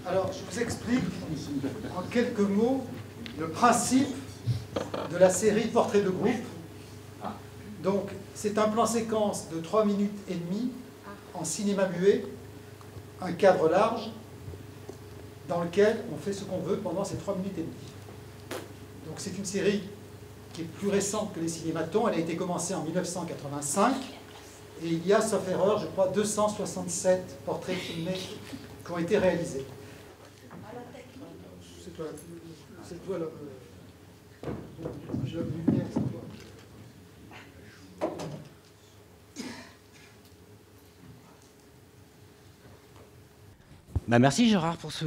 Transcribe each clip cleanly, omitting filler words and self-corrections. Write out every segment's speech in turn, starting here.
Alors, je vous explique en quelques mots le principe de la série Portrait de groupe. Donc, c'est un plan séquence de 3 minutes et demie en cinéma muet, un cadre large, dans lequel on fait ce qu'on veut pendant ces 3 minutes et demie. Donc, c'est une série qui est plus récente que les cinématons. Elle a été commencée en 1985. Et il y a, sauf erreur, je crois, 267 portraits filmés qui ont été réalisés. C'est toi là. J'ai la lumière, c'est toi. Bah merci Gérard pour ce.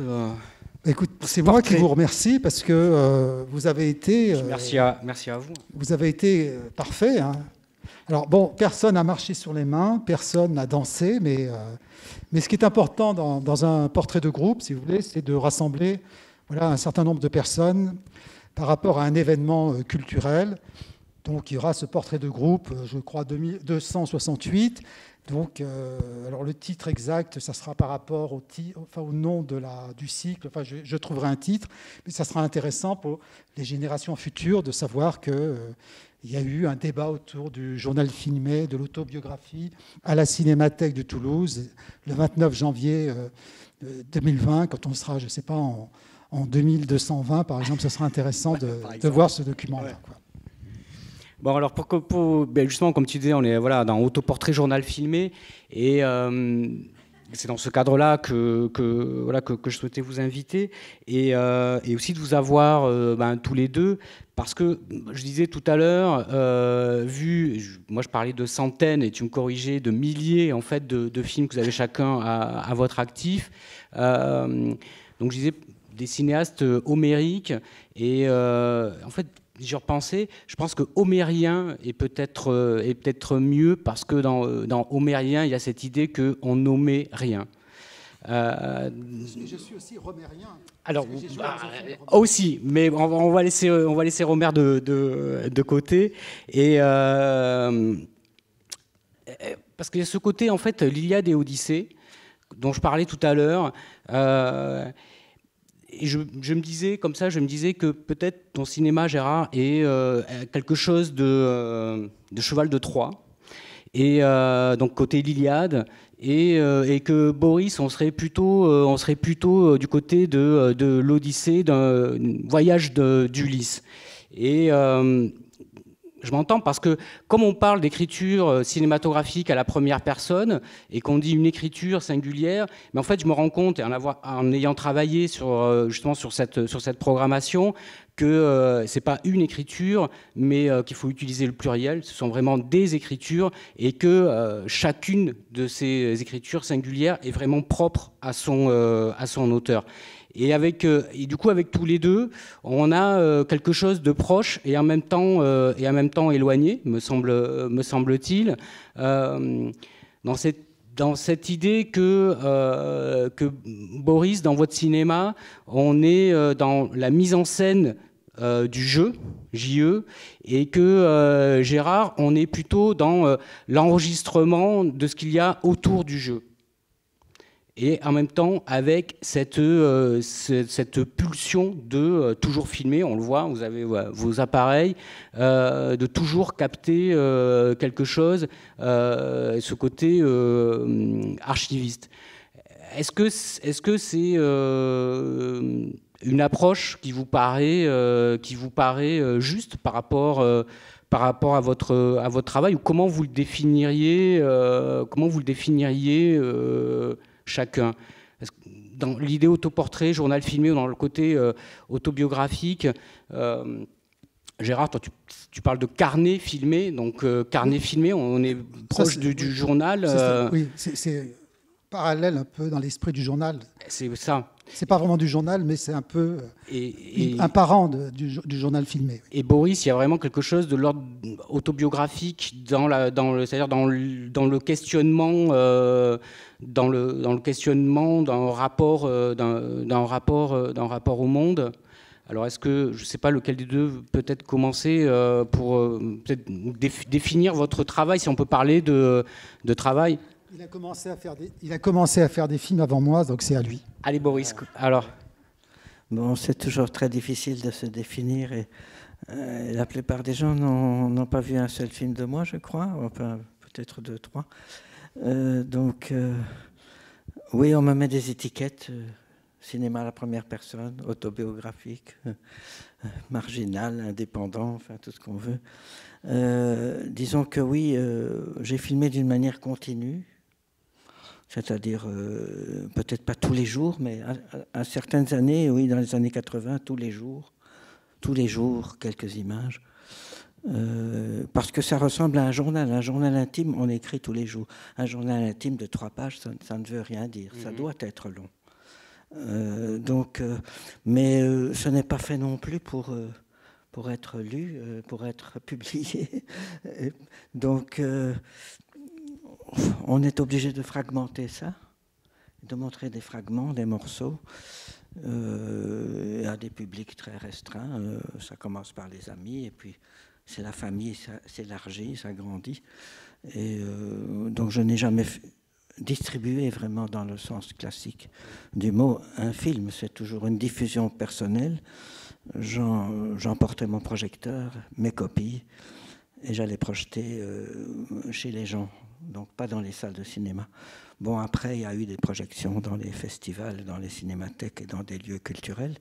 Écoute, c'est moi qui vous remercie parce que vous avez été. Merci à vous. Vous avez été parfait. Hein. Alors bon, personne n'a marché sur les mains, personne n'a dansé, mais ce qui est important dans un portrait de groupe, si vous voulez, c'est de rassembler un certain nombre de personnes par rapport à un événement culturel. Donc il y aura ce portrait de groupe, je crois 268. Donc, alors le titre exact, ça sera par rapport au nom du cycle. Enfin, je trouverai un titre, mais ça sera intéressant pour les générations futures de savoir qu'il y a eu un débat autour du journal filmé, de l'autobiographie à la Cinémathèque de Toulouse, le 29 janvier 2020, quand on sera, je ne sais pas, en 2220, par exemple, ce sera intéressant de voir ce document-là. Ouais. Bon, alors, justement, comme tu disais, on est dans autoportrait journal filmé, et c'est dans ce cadre-là que je souhaitais vous inviter, et aussi de vous avoir tous les deux, parce que, je disais tout à l'heure, moi je parlais de centaines, et tu me corrigeais, de milliers en fait, de films que vous avez chacun à votre actif. Donc je disais des cinéastes homériques, et en fait, j'y repensais, je pense que homérien est peut-être mieux, parce que dans homérien, il y a cette idée qu'on n'omet rien. Je suis aussi romérien. Alors, aussi, mais on va laisser Romer de côté. Et parce qu'il y a ce côté, en fait, l'Iliade et Odyssée, dont je parlais tout à l'heure. Et je me disais que peut-être ton cinéma, Gérard, est quelque chose de cheval de Troie, et donc côté l'Iliade, et que Boris, on serait plutôt du côté de l'Odyssée, d'un voyage d'Ulysse. Et je m'entends parce que, comme on parle d'écriture cinématographique à la première personne et qu'on dit une écriture singulière, mais en fait, je me rends compte, en ayant travaillé justement sur cette programmation, que c'est pas une écriture, mais qu'il faut utiliser le pluriel. Ce sont vraiment des écritures, et que chacune de ces écritures singulières est vraiment propre à son auteur. Et du coup, avec tous les deux, on a quelque chose de proche et en même temps éloigné, me semble-t-il, dans cette idée que Boris, dans votre cinéma, on est dans la mise en scène du jeu, JE, et que Gérard, on est plutôt dans l'enregistrement de ce qu'il y a autour du jeu. Et en même temps, avec cette pulsion de toujours filmer, on le voit, vous avez vos appareils, de toujours capter quelque chose, ce côté archiviste. Est-ce que c'est une approche qui vous paraît juste par rapport à votre travail, ou comment vous le définiriez chacun? Dans l'idée autoportrait, journal filmé, ou dans le côté autobiographique, Gérard, toi, tu parles de carnet filmé, donc carnet filmé, on est proche du journal. Oui, c'est parallèle un peu dans l'esprit du journal. C'est ça. C'est pas vraiment du journal, mais c'est un peu un parent du journal filmé. Et Boris, il y a vraiment quelque chose de l'ordre autobiographique c'est-à-dire dans le questionnement, dans le questionnement d'un rapport au monde. Alors, est-ce que, je ne sais pas lequel des deux peut-être commencer pour peut-être définir votre travail, si on peut parler de travail. Il a commencé à faire des films avant moi, donc c'est à lui. Allez Boris, alors. Bon, c'est toujours très difficile de se définir et la plupart des gens n'ont pas vu un seul film de moi, je crois, enfin peut-être 2, 3. Donc, oui, on me met des étiquettes, cinéma à la première personne, autobiographique, marginal, indépendant, enfin tout ce qu'on veut. Disons que oui, j'ai filmé d'une manière continue, c'est-à-dire peut-être pas tous les jours, mais à certaines années, oui, dans les années 80, tous les jours, quelques images. Parce que ça ressemble à un journal intime, on écrit tous les jours. Un journal intime de 3 pages, ça ne veut rien dire, ça doit être long. Mais ce n'est pas fait non plus pour être lu, pour être publié. Donc, on est obligé de fragmenter ça, de montrer des fragments, des morceaux, à des publics très restreints. Ça commence par les amis, et puis c'est la famille, ça s'élargit, ça grandit. Et donc je n'ai jamais distribué vraiment dans le sens classique du mot un film. C'est toujours une diffusion personnelle. J'emportais mon projecteur, mes copies, et j'allais projeter chez les gens, donc pas dans les salles de cinéma. Bon, après, il y a eu des projections dans les festivals, dans les cinémathèques et dans des lieux culturels.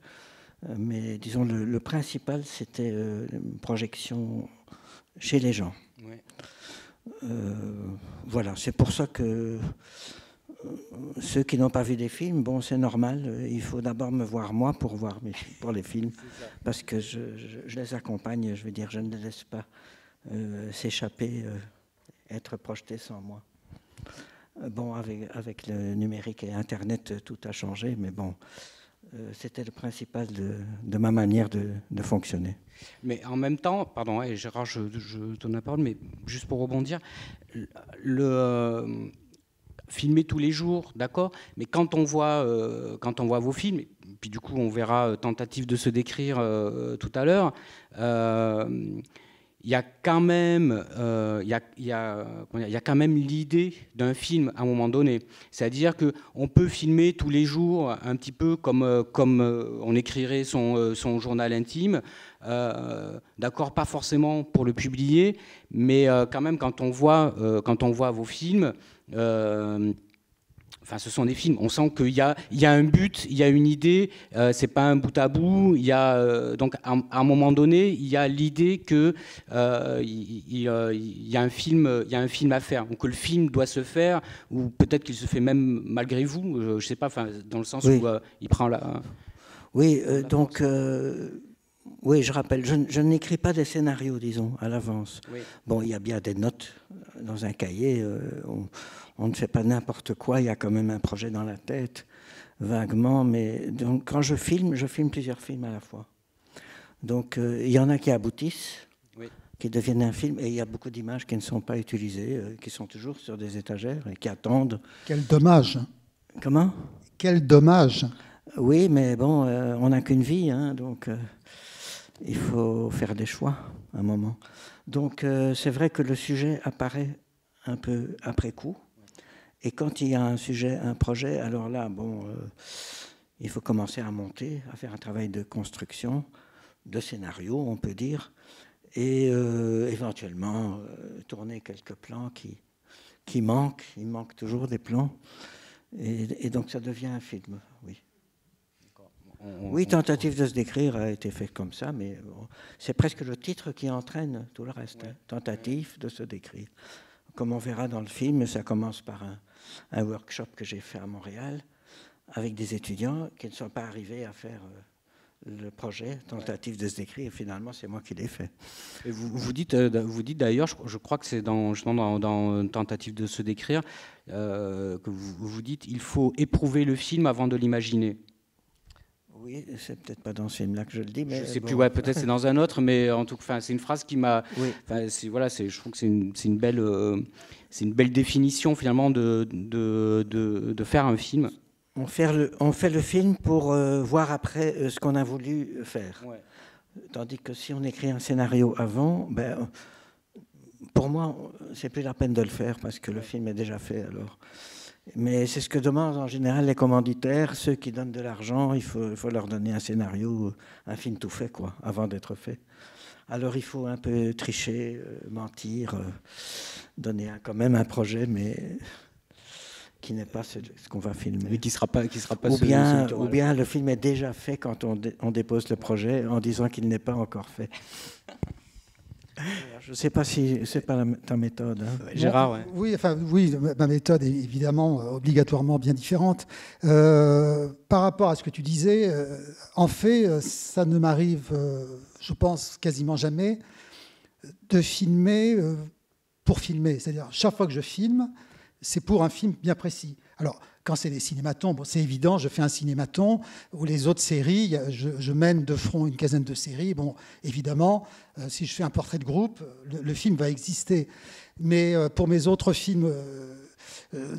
Mais disons, le principal, c'était une projection chez les gens. Ouais. Voilà, c'est pour ça que ceux qui n'ont pas vu des films, bon, c'est normal, il faut d'abord me voir moi pour les films, parce que je les accompagne, je veux dire, je ne les laisse pas s'échapper, être projetés sans moi. Bon, avec le numérique et Internet, tout a changé, mais bon, c'était le principal de ma manière de fonctionner. Mais en même temps, pardon, Gérard, je donne la parole, mais juste pour rebondir, filmer tous les jours, d'accord, mais quand on voit vos films, et puis du coup on verra Tentative de se décrire tout à l'heure, il y a quand même, quand même l'idée d'un film à un moment donné. C'est-à-dire qu'on peut filmer tous les jours un petit peu comme on écrirait son journal intime. D'accord, pas forcément pour le publier, mais quand même quand on voit vos films. Enfin, ce sont des films. On sent qu'il y a un but, il y a une idée. C'est pas un bout à bout. Il y a donc à un moment donné, il y a l'idée que il y a un film à faire, ou que le film doit se faire, ou peut-être qu'il se fait même malgré vous. Je sais pas. Enfin, dans le sens où il prend la. Oui, donc. Oui, je rappelle, je n'écris pas des scénarios, disons, à l'avance. Oui. Bon, il y a bien des notes dans un cahier. On ne fait pas n'importe quoi. Il y a quand même un projet dans la tête, vaguement. Mais donc, quand je filme plusieurs films à la fois. Donc, il y en a qui aboutissent, qui deviennent un film. Et il y a beaucoup d'images qui ne sont pas utilisées, qui sont toujours sur des étagères et qui attendent. Quel dommage. Comment ? Quel dommage. Oui, mais bon, on n'a qu'une vie, hein, donc... il faut faire des choix à un moment. Donc, c'est vrai que le sujet apparaît un peu après coup. Et quand il y a un sujet, un projet, alors là, bon, il faut commencer à monter, à faire un travail de construction, de scénario, on peut dire, et éventuellement tourner quelques plans qui manquent. Il manque toujours des plans. Et donc, ça devient un film, oui. Oui, Tentative de se décrire a été fait comme ça, mais bon, c'est presque le titre qui entraîne tout le reste. Ouais. Hein. Tentative de se décrire. Comme on verra dans le film, ça commence par un workshop que j'ai fait à Montréal avec des étudiants qui ne sont pas arrivés à faire le projet Tentative de se décrire, et finalement c'est moi qui l'ai fait. Et vous dites d'ailleurs, je crois que c'est justement dans Tentative de se décrire, que vous dites il faut éprouver le film avant de l'imaginer. Oui, c'est peut-être pas dans ce film-là que je le dis, mais je sais plus. Ouais, peut-être c'est dans un autre, mais en tout cas, c'est une phrase qui m'a. Oui. Je trouve que c'est une belle définition finalement de faire un film. On fait le film pour voir après ce qu'on a voulu faire. Ouais. Tandis que si on écrit un scénario avant, pour moi, c'est plus la peine de le faire parce que le film est déjà fait alors. Mais c'est ce que demandent en général les commanditaires, ceux qui donnent de l'argent. Il faut leur donner un scénario, un film tout fait, quoi, avant d'être fait. Alors il faut un peu tricher, mentir, donner quand même un projet, mais qui n'est pas ce qu'on va filmer. Mais qui sera pas ou bien le film est déjà fait quand on dépose le projet en disant qu'il n'est pas encore fait. Je ne sais pas si c'est pas ta méthode. Hein. Gérard, ouais. Oui, ma méthode est évidemment obligatoirement bien différente. Par rapport à ce que tu disais, en fait, ça ne m'arrive, je pense, quasiment jamais de filmer pour filmer. C'est-à-dire, chaque fois que je filme, c'est pour un film bien précis. Alors, quand c'est des cinématons, bon, c'est évident, je fais un cinématon, ou les autres séries, je mène de front une quinzaine de séries. Bon, évidemment, si je fais un portrait de groupe, le film va exister. Mais pour mes autres films,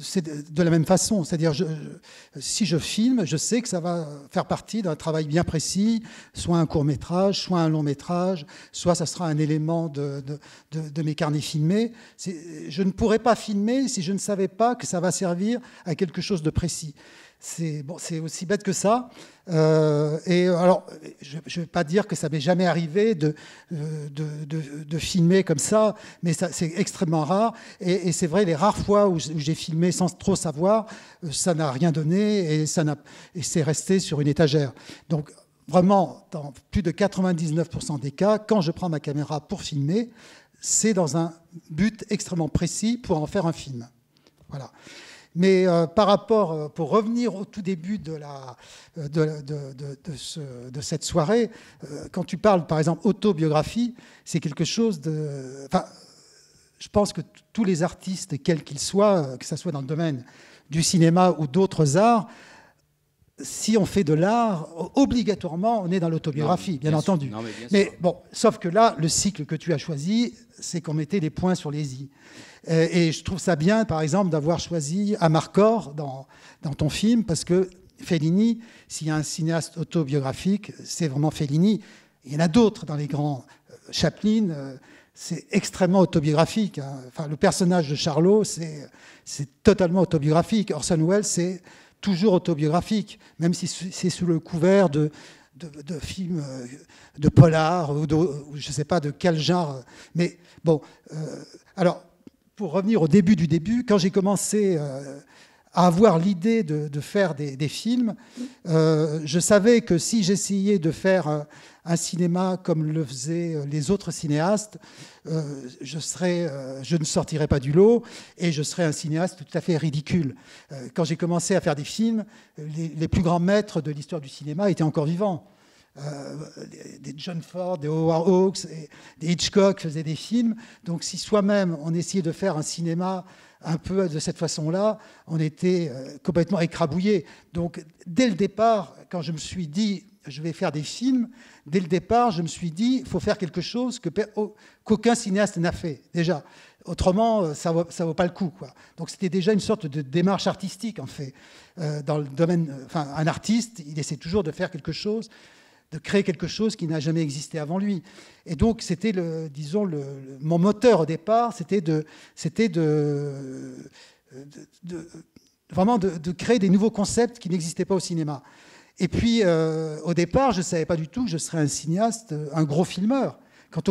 c'est de la même façon. C'est-à-dire, si je filme, je sais que ça va faire partie d'un travail bien précis, soit un court-métrage, soit un long-métrage, soit ça sera un élément de mes carnets filmés. Je ne pourrais pas filmer si je ne savais pas que ça va servir à quelque chose de précis. C'est aussi bête que ça. Et alors, je ne vais pas dire que ça m'est jamais arrivé de filmer comme ça, mais c'est extrêmement rare. Et c'est vrai, les rares fois où j'ai filmé sans trop savoir, ça n'a rien donné et c'est resté sur une étagère. Donc, vraiment, dans plus de 99% des cas, quand je prends ma caméra pour filmer, c'est dans un but extrêmement précis pour en faire un film. Voilà. Mais par rapport, pour revenir au tout début de cette soirée, quand tu parles, par exemple, autobiographie, c'est quelque chose de... Enfin, je pense que tous les artistes, quels qu'ils soient, que ce soit dans le domaine du cinéma ou d'autres arts, si on fait de l'art, obligatoirement, on est dans l'autobiographie, bien entendu. Non, mais bon, sauf que là, le cycle que tu as choisi, c'est qu'on mettait des points sur les i. Et je trouve ça bien, par exemple, d'avoir choisi Amarcord dans ton film, parce que Fellini, s'il y a un cinéaste autobiographique, c'est vraiment Fellini. Il y en a d'autres dans les grands. Chaplin, c'est extrêmement autobiographique. Hein. Enfin, le personnage de Charlot, c'est totalement autobiographique. Orson Welles, c'est toujours autobiographique, même si c'est sous le couvert de films de polar ou je ne sais pas de quel genre. Mais bon, alors, pour revenir au début du début, quand j'ai commencé à avoir l'idée de faire des films, je savais que si j'essayais de faire un cinéma comme le faisaient les autres cinéastes, je ne sortirais pas du lot et je serais un cinéaste tout à fait ridicule. Quand j'ai commencé à faire des films, les plus grands maîtres de l'histoire du cinéma étaient encore vivants. Des John Ford, des Howard Hawks, des Hitchcock faisaient des films. Donc si soi-même on essayait de faire un cinéma un peu de cette façon-là, on était complètement écrabouillés. Donc dès le départ, quand je me suis dit je vais faire des films, dès le départ je me suis dit il faut faire quelque chose qu'aucun cinéaste n'a fait déjà. Autrement, ça vaut pas le coup, quoi. Donc c'était déjà une sorte de démarche artistique en fait. Dans le domaine, enfin un artiste, il essaie toujours de faire quelque chose, de créer quelque chose qui n'a jamais existé avant lui. Et donc, c'était, mon moteur au départ, c'était vraiment de créer des nouveaux concepts qui n'existaient pas au cinéma. Et puis, au départ, je ne savais pas du tout que je serais un cinéaste, un gros filmeur. Quand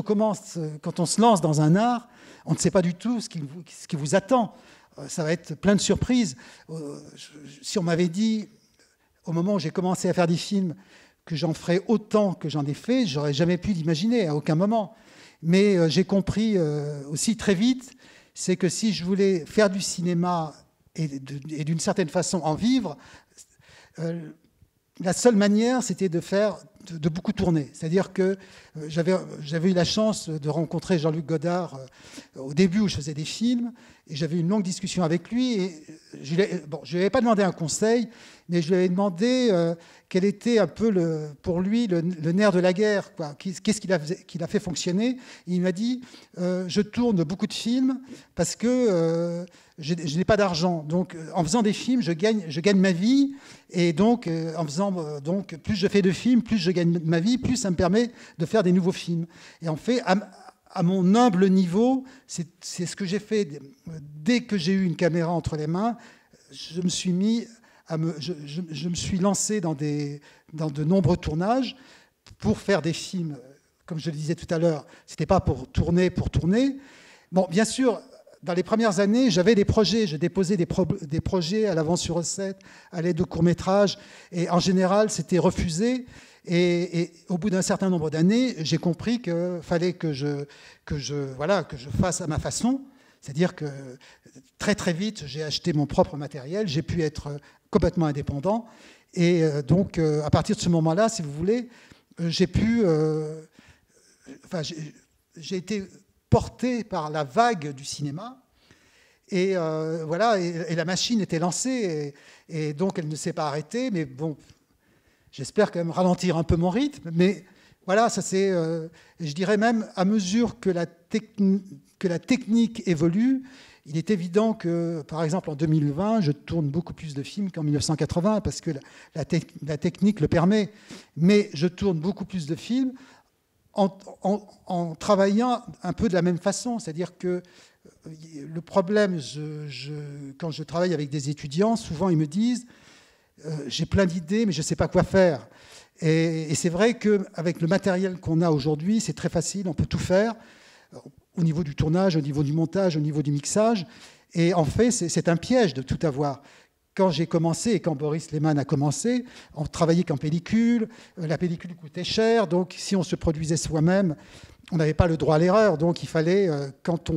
on se lance dans un art, on ne sait pas du tout ce qui vous attend. Ça va être plein de surprises. Si on m'avait dit, au moment où j'ai commencé à faire des films, que j'en ferais autant que j'en ai fait, j'aurais jamais pu l'imaginer à aucun moment. Mais j'ai compris aussi très vite, c'est que si je voulais faire du cinéma et d'une certaine façon en vivre, la seule manière, c'était de beaucoup tourner. C'est-à-dire que j'avais eu la chance de rencontrer Jean-Luc Godard au début où je faisais des films, et j'avais une longue discussion avec lui. Et je ne lui avais pas demandé un conseil, mais je lui avais demandé quel était un peu pour lui le nerf de la guerre, quoi. Qu'est-ce qu'il a fait fonctionner. Et il m'a dit je tourne beaucoup de films parce que je n'ai pas d'argent. Donc en faisant des films, je gagne ma vie. Et donc en faisant plus je fais de films, plus je gagne ma vie, plus ça me permet de faire des nouveaux films. Et en fait, à mon humble niveau, c'est ce que j'ai fait. Dès que j'ai eu une caméra entre les mains, je me suis je me suis lancé dans de nombreux tournages pour faire des films. Comme je le disais tout à l'heure, ce n'était pas pour tourner. Bon, bien sûr, dans les premières années, j'avais des projets. Je déposais des projets à l'avance sur recette, à l'aide de courts-métrages. Et en général, c'était refusé. Et au bout d'un certain nombre d'années, j'ai compris qu'il fallait que je fasse à ma façon. C'est-à-dire que très très vite, j'ai acheté mon propre matériel. J'ai pu être complètement indépendant. Et donc, à partir de ce moment-là, si vous voulez, j'ai été porté par la vague du cinéma. Et voilà, et la machine était lancée. Et donc, elle ne s'est pas arrêtée. Mais bon, j'espère quand même ralentir un peu mon rythme. Mais voilà, ça c'est, je dirais même, à mesure que la technique évolue, il est évident que, par exemple, en 2020, je tourne beaucoup plus de films qu'en 1980, parce que la technique le permet. Mais je tourne beaucoup plus de films en travaillant un peu de la même façon. C'est-à-dire que le problème, quand je travaille avec des étudiants, souvent ils me disent j'ai plein d'idées, mais je ne sais pas quoi faire. Et c'est vrai qu'avec le matériel qu'on a aujourd'hui, c'est très facile, on peut tout faire, au niveau du tournage, au niveau du montage, au niveau du mixage. Et en fait, c'est un piège de tout avoir. Quand j'ai commencé, et quand Boris Lehman a commencé, on travaillait qu'en pellicule, la pellicule coûtait cher, donc si on se produisait soi-même, on n'avait pas le droit à l'erreur. Donc il fallait, quand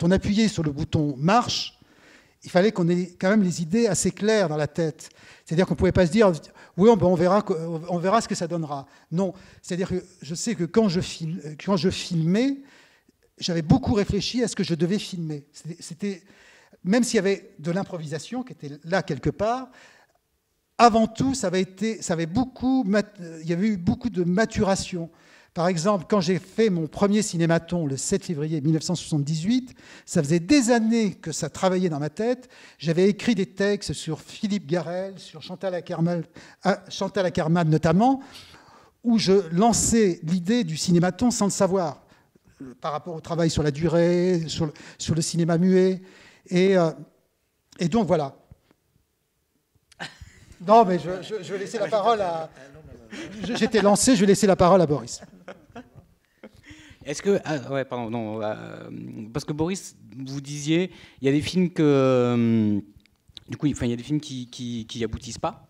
on appuyait sur le bouton « marche », il fallait qu'on ait quand même les idées assez claires dans la tête. C'est-à-dire qu'on ne pouvait pas se dire « oui, on verra ce que ça donnera ». Non, c'est-à-dire que je sais que quand je filmais, j'avais beaucoup réfléchi à ce que je devais filmer. Même s'il y avait de l'improvisation qui était là quelque part, avant tout, il y avait eu beaucoup de maturation. Par exemple, quand j'ai fait mon premier cinématon le 7 février 1978, ça faisait des années que ça travaillait dans ma tête. J'avais écrit des textes sur Philippe Garrel, sur Chantal Akerman notamment, où je lançais l'idée du cinématon sans le savoir, par rapport au travail sur la durée, sur le cinéma muet. Et donc voilà. Non, mais je vais laisser la parole à... J'étais lancé, je vais laisser la parole à Boris. Est-ce que... ouais, pardon, non. Parce que Boris, vous disiez, il y a des films que... du coup, il y a des films qui aboutissent pas,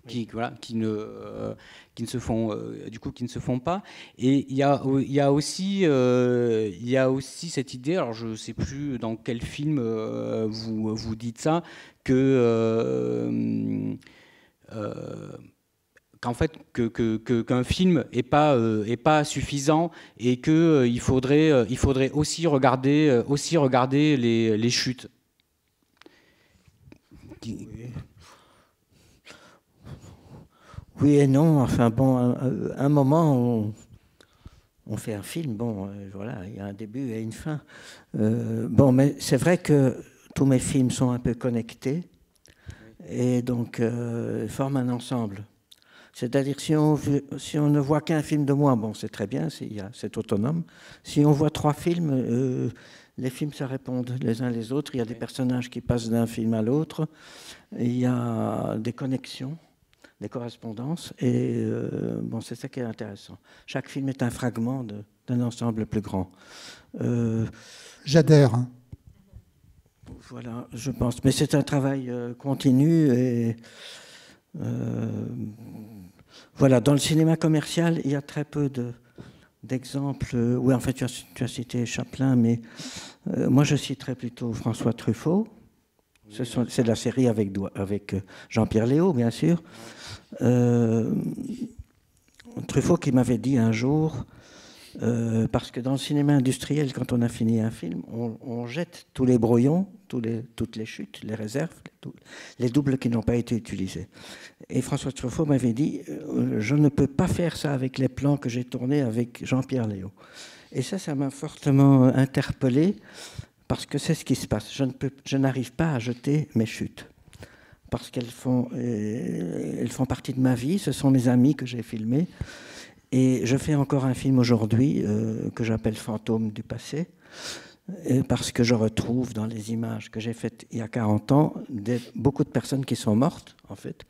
qui ne se font qui ne se font pas. Et il y a aussi cette idée, alors je ne sais plus dans quel film vous dites ça, qu'en fait qu'un film est pas suffisant et que il faudrait aussi regarder les chutes. Oui et non. Enfin bon, un moment on fait un film. Bon, voilà, il y a un début et une fin. Bon, mais c'est vrai que tous mes films sont un peu connectés et donc forment un ensemble. C'est-à-dire si on ne voit qu'un film de moi, bon, c'est très bien, c'est autonome. Si on voit 3 films, les films se répondent les uns les autres. Il y a des personnages qui passent d'un film à l'autre. Il y a des connexions, des correspondances. Et bon, c'est ça qui est intéressant. Chaque film est un fragment d'un ensemble plus grand. J'adhère. Hein. Voilà, je pense. Mais c'est un travail continu et... voilà, dans le cinéma commercial, il y a très peu d'exemples. Oui, en fait, tu as cité Chaplin, mais moi, je citerais plutôt François Truffaut. C'est de la série avec Jean-Pierre Léaud, bien sûr. Truffaut qui m'avait dit un jour, parce que dans le cinéma industriel, quand on a fini un film, on jette tous les brouillons, toutes les chutes, les réserves, les doubles qui n'ont pas été utilisés. Et François Truffaut m'avait dit je ne peux pas faire ça avec les plans que j'ai tournés avec Jean-Pierre Léaud. Et ça m'a fortement interpellé parce que c'est ce qui se passe. Je n'arrive pas à jeter mes chutes parce qu'elles font partie de ma vie. Ce sont mes amis que j'ai filmés. Et je fais encore un film aujourd'hui que j'appelle Fantôme du passé, parce que je retrouve dans les images que j'ai faites il y a 40 ans beaucoup de personnes qui sont mortes, en fait,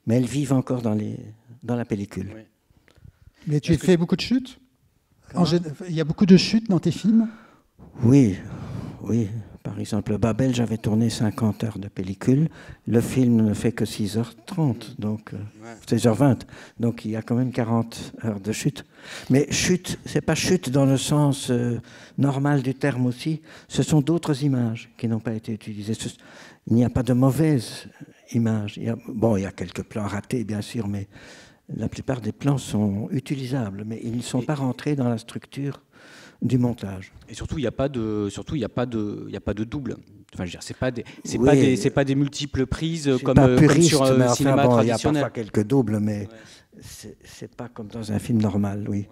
mais elles vivent encore dans la pellicule. Oui. Mais tu as fait beaucoup de chutes? Il y a beaucoup de chutes dans tes films? Oui, oui. Par exemple, Babel, j'avais tourné 50 heures de pellicule. Le film ne fait que 6h30, donc 16h20. Donc il y a quand même 40 heures de chute. Mais chute, c'est pas chute dans le sens normal du terme aussi. Ce sont d'autres images qui n'ont pas été utilisées. Il n'y a pas de mauvaises images. Il y a quelques plans ratés, bien sûr, mais la plupart des plans sont utilisables. Mais ils ne sont pas rentrés dans la structure du montage. Et surtout, il n'y a pas de double. Enfin, je veux dire, c'est pas des multiples prises comme sur cinéma traditionnel. Il y a parfois quelques doubles, mais c'est pas comme dans un film normal, oui.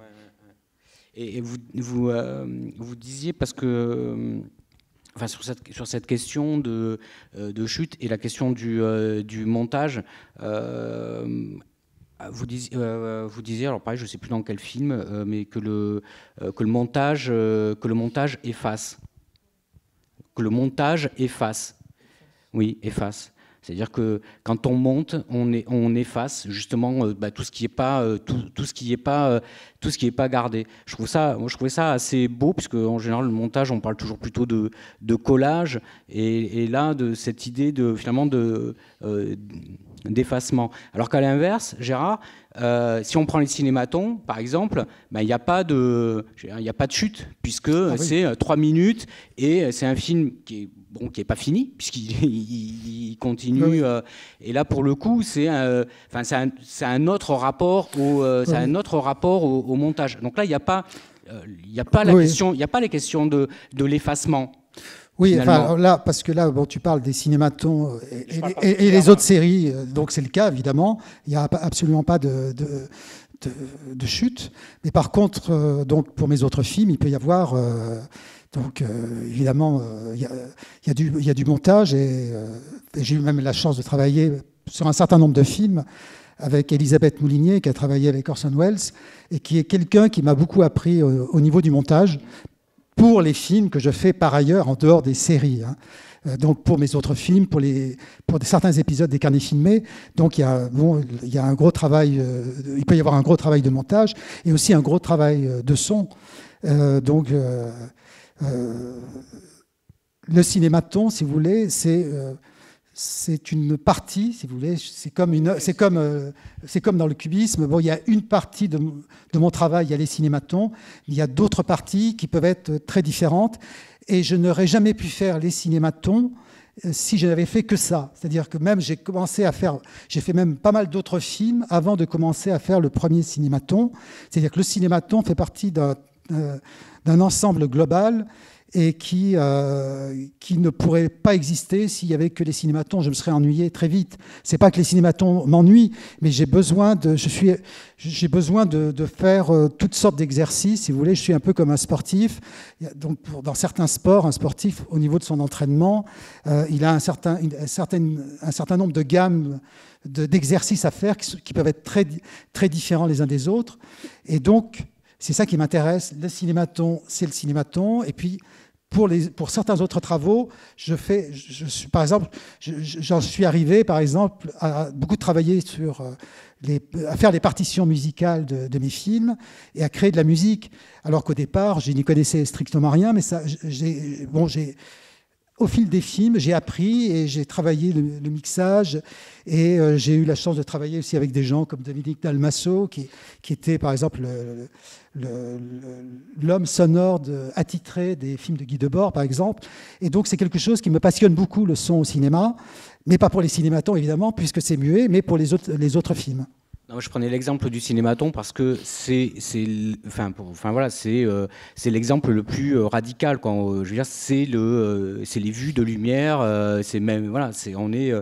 Et vous disiez, parce que enfin, sur cette question de chute et la question du montage, vous disiez, alors pareil, je ne sais plus dans quel film, mais que le montage efface. Que le montage efface. Oui, efface. C'est-à-dire que quand on monte, on efface justement tout ce qui n'est pas tout ce qui est pas gardé. Je trouvais ça assez beau, puisque en général le montage, on parle toujours plutôt de collage, et là de cette idée d'effacement. Alors qu'à l'inverse, Gérard, si on prend les cinématons, par exemple, il n'y a pas de chute, puisque c'est 3 minutes, et c'est un film qui est pas fini, puisqu'il continue. Oui. Et là, pour le coup, c'est un autre rapport au montage. Donc là, il n'y a pas la question de l'effacement. Oui, enfin, là, parce que là, tu parles des cinématons et les autres séries, donc c'est le cas, évidemment. Il n'y a absolument pas de chute. Mais par contre, donc, pour mes autres films, il peut y avoir... évidemment, il y a du montage, et j'ai eu même la chance de travailler sur un certain nombre de films avec Elisabeth Moulinier, qui a travaillé avec Orson Welles, et qui est quelqu'un qui m'a beaucoup appris au niveau du montage, pour les films que je fais par ailleurs en dehors des séries. Donc pour mes autres films, pour certains épisodes des carnets filmés, donc il y a un gros travail, il peut y avoir un gros travail de montage et aussi un gros travail de son. Le cinématon, si vous voulez, c'est une partie, si vous voulez, c'est comme dans le cubisme. Bon, il y a une partie de mon travail, il y a les cinématons, il y a d'autres parties qui peuvent être très différentes, et je n'aurais jamais pu faire les cinématons si je n'avais fait que ça. C'est-à-dire que même j'ai fait même pas mal d'autres films avant de commencer à faire le premier cinématon. C'est-à-dire que le cinématon fait partie d'un ensemble global, et qui ne pourrait pas exister s'il n'y avait que les cinématons. Je me serais ennuyé très vite. C'est pas que les cinématons m'ennuient, mais j'ai besoin de faire toutes sortes d'exercices, si vous voulez. Je suis un peu comme un sportif. Donc, dans certains sports, un sportif, au niveau de son entraînement, il a un certain nombre de gammes d'exercices à faire qui peuvent être très, très différents les uns des autres. Et donc, c'est ça qui m'intéresse. Le cinématon, c'est le cinématon. Et puis, pour certains autres travaux, par exemple, j'en suis arrivé, par exemple, à beaucoup travailler à faire les partitions musicales de mes films et à créer de la musique. Alors qu'au départ, je n'y connaissais strictement rien, mais au fil des films, j'ai appris et j'ai travaillé le mixage, et j'ai eu la chance de travailler aussi avec des gens comme Dominique Dalmasso, qui était par exemple l'homme sonore attitré des films de Guy Debord, par exemple. Et donc c'est quelque chose qui me passionne beaucoup, le son au cinéma, mais pas pour les cinématons évidemment, puisque c'est muet, mais pour les autres films. Non, je prenais l'exemple du cinématon parce que c'est l'exemple le plus radical. Je veux dire, c'est les vues de lumière. C'est même on est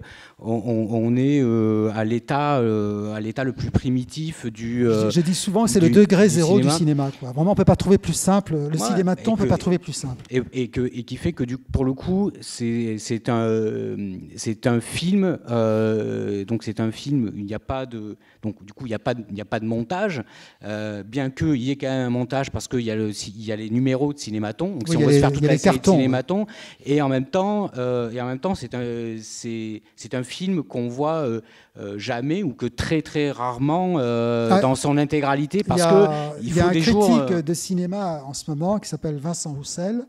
à l'état le plus primitif du. Je dis souvent, c'est le degré zéro du cinéma. Quoi. Vraiment, on peut pas trouver plus simple. Le cinématon, on peut pas trouver plus simple. Et qui fait que pour le coup, c'est un film. Donc c'est un film. Il n'y a pas de. Donc donc du coup il n'y a pas de montage, bien qu'il y ait quand même un montage parce qu'il y a les numéros de Cinématon, donc si on veut se faire toute la série de Cinématon, et en même temps c'est un film qu'on voit jamais ou que très très rarement dans son intégralité, parce qu'il faut des jours... Il y a un critique de cinéma en ce moment qui s'appelle Vincent Roussel,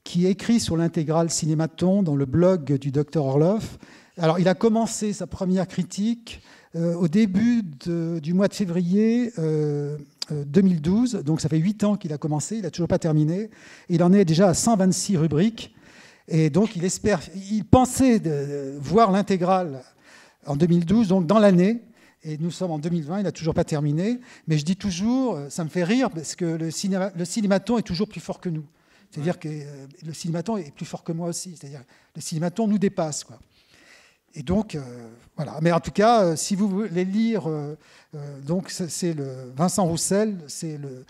qui écrit sur l'intégrale Cinématon dans le blog du Dr Orloff. Alors, il a commencé sa première critique au début du mois de février 2012. Donc, ça fait 8 ans qu'il a commencé. Il n'a toujours pas terminé. Il en est déjà à 126 rubriques. Et donc, il pensait voir l'intégrale en 2012, donc dans l'année. Et nous sommes en 2020, il n'a toujours pas terminé. Mais je dis toujours, ça me fait rire, parce que le Cinématon est toujours plus fort que nous. C'est-à-dire que le Cinématon est plus fort que moi aussi. C'est-à-dire le Cinématon nous dépasse, quoi. Et donc, voilà. Mais en tout cas, si vous voulez lire, donc c'est le Vincent Roussel, c'est le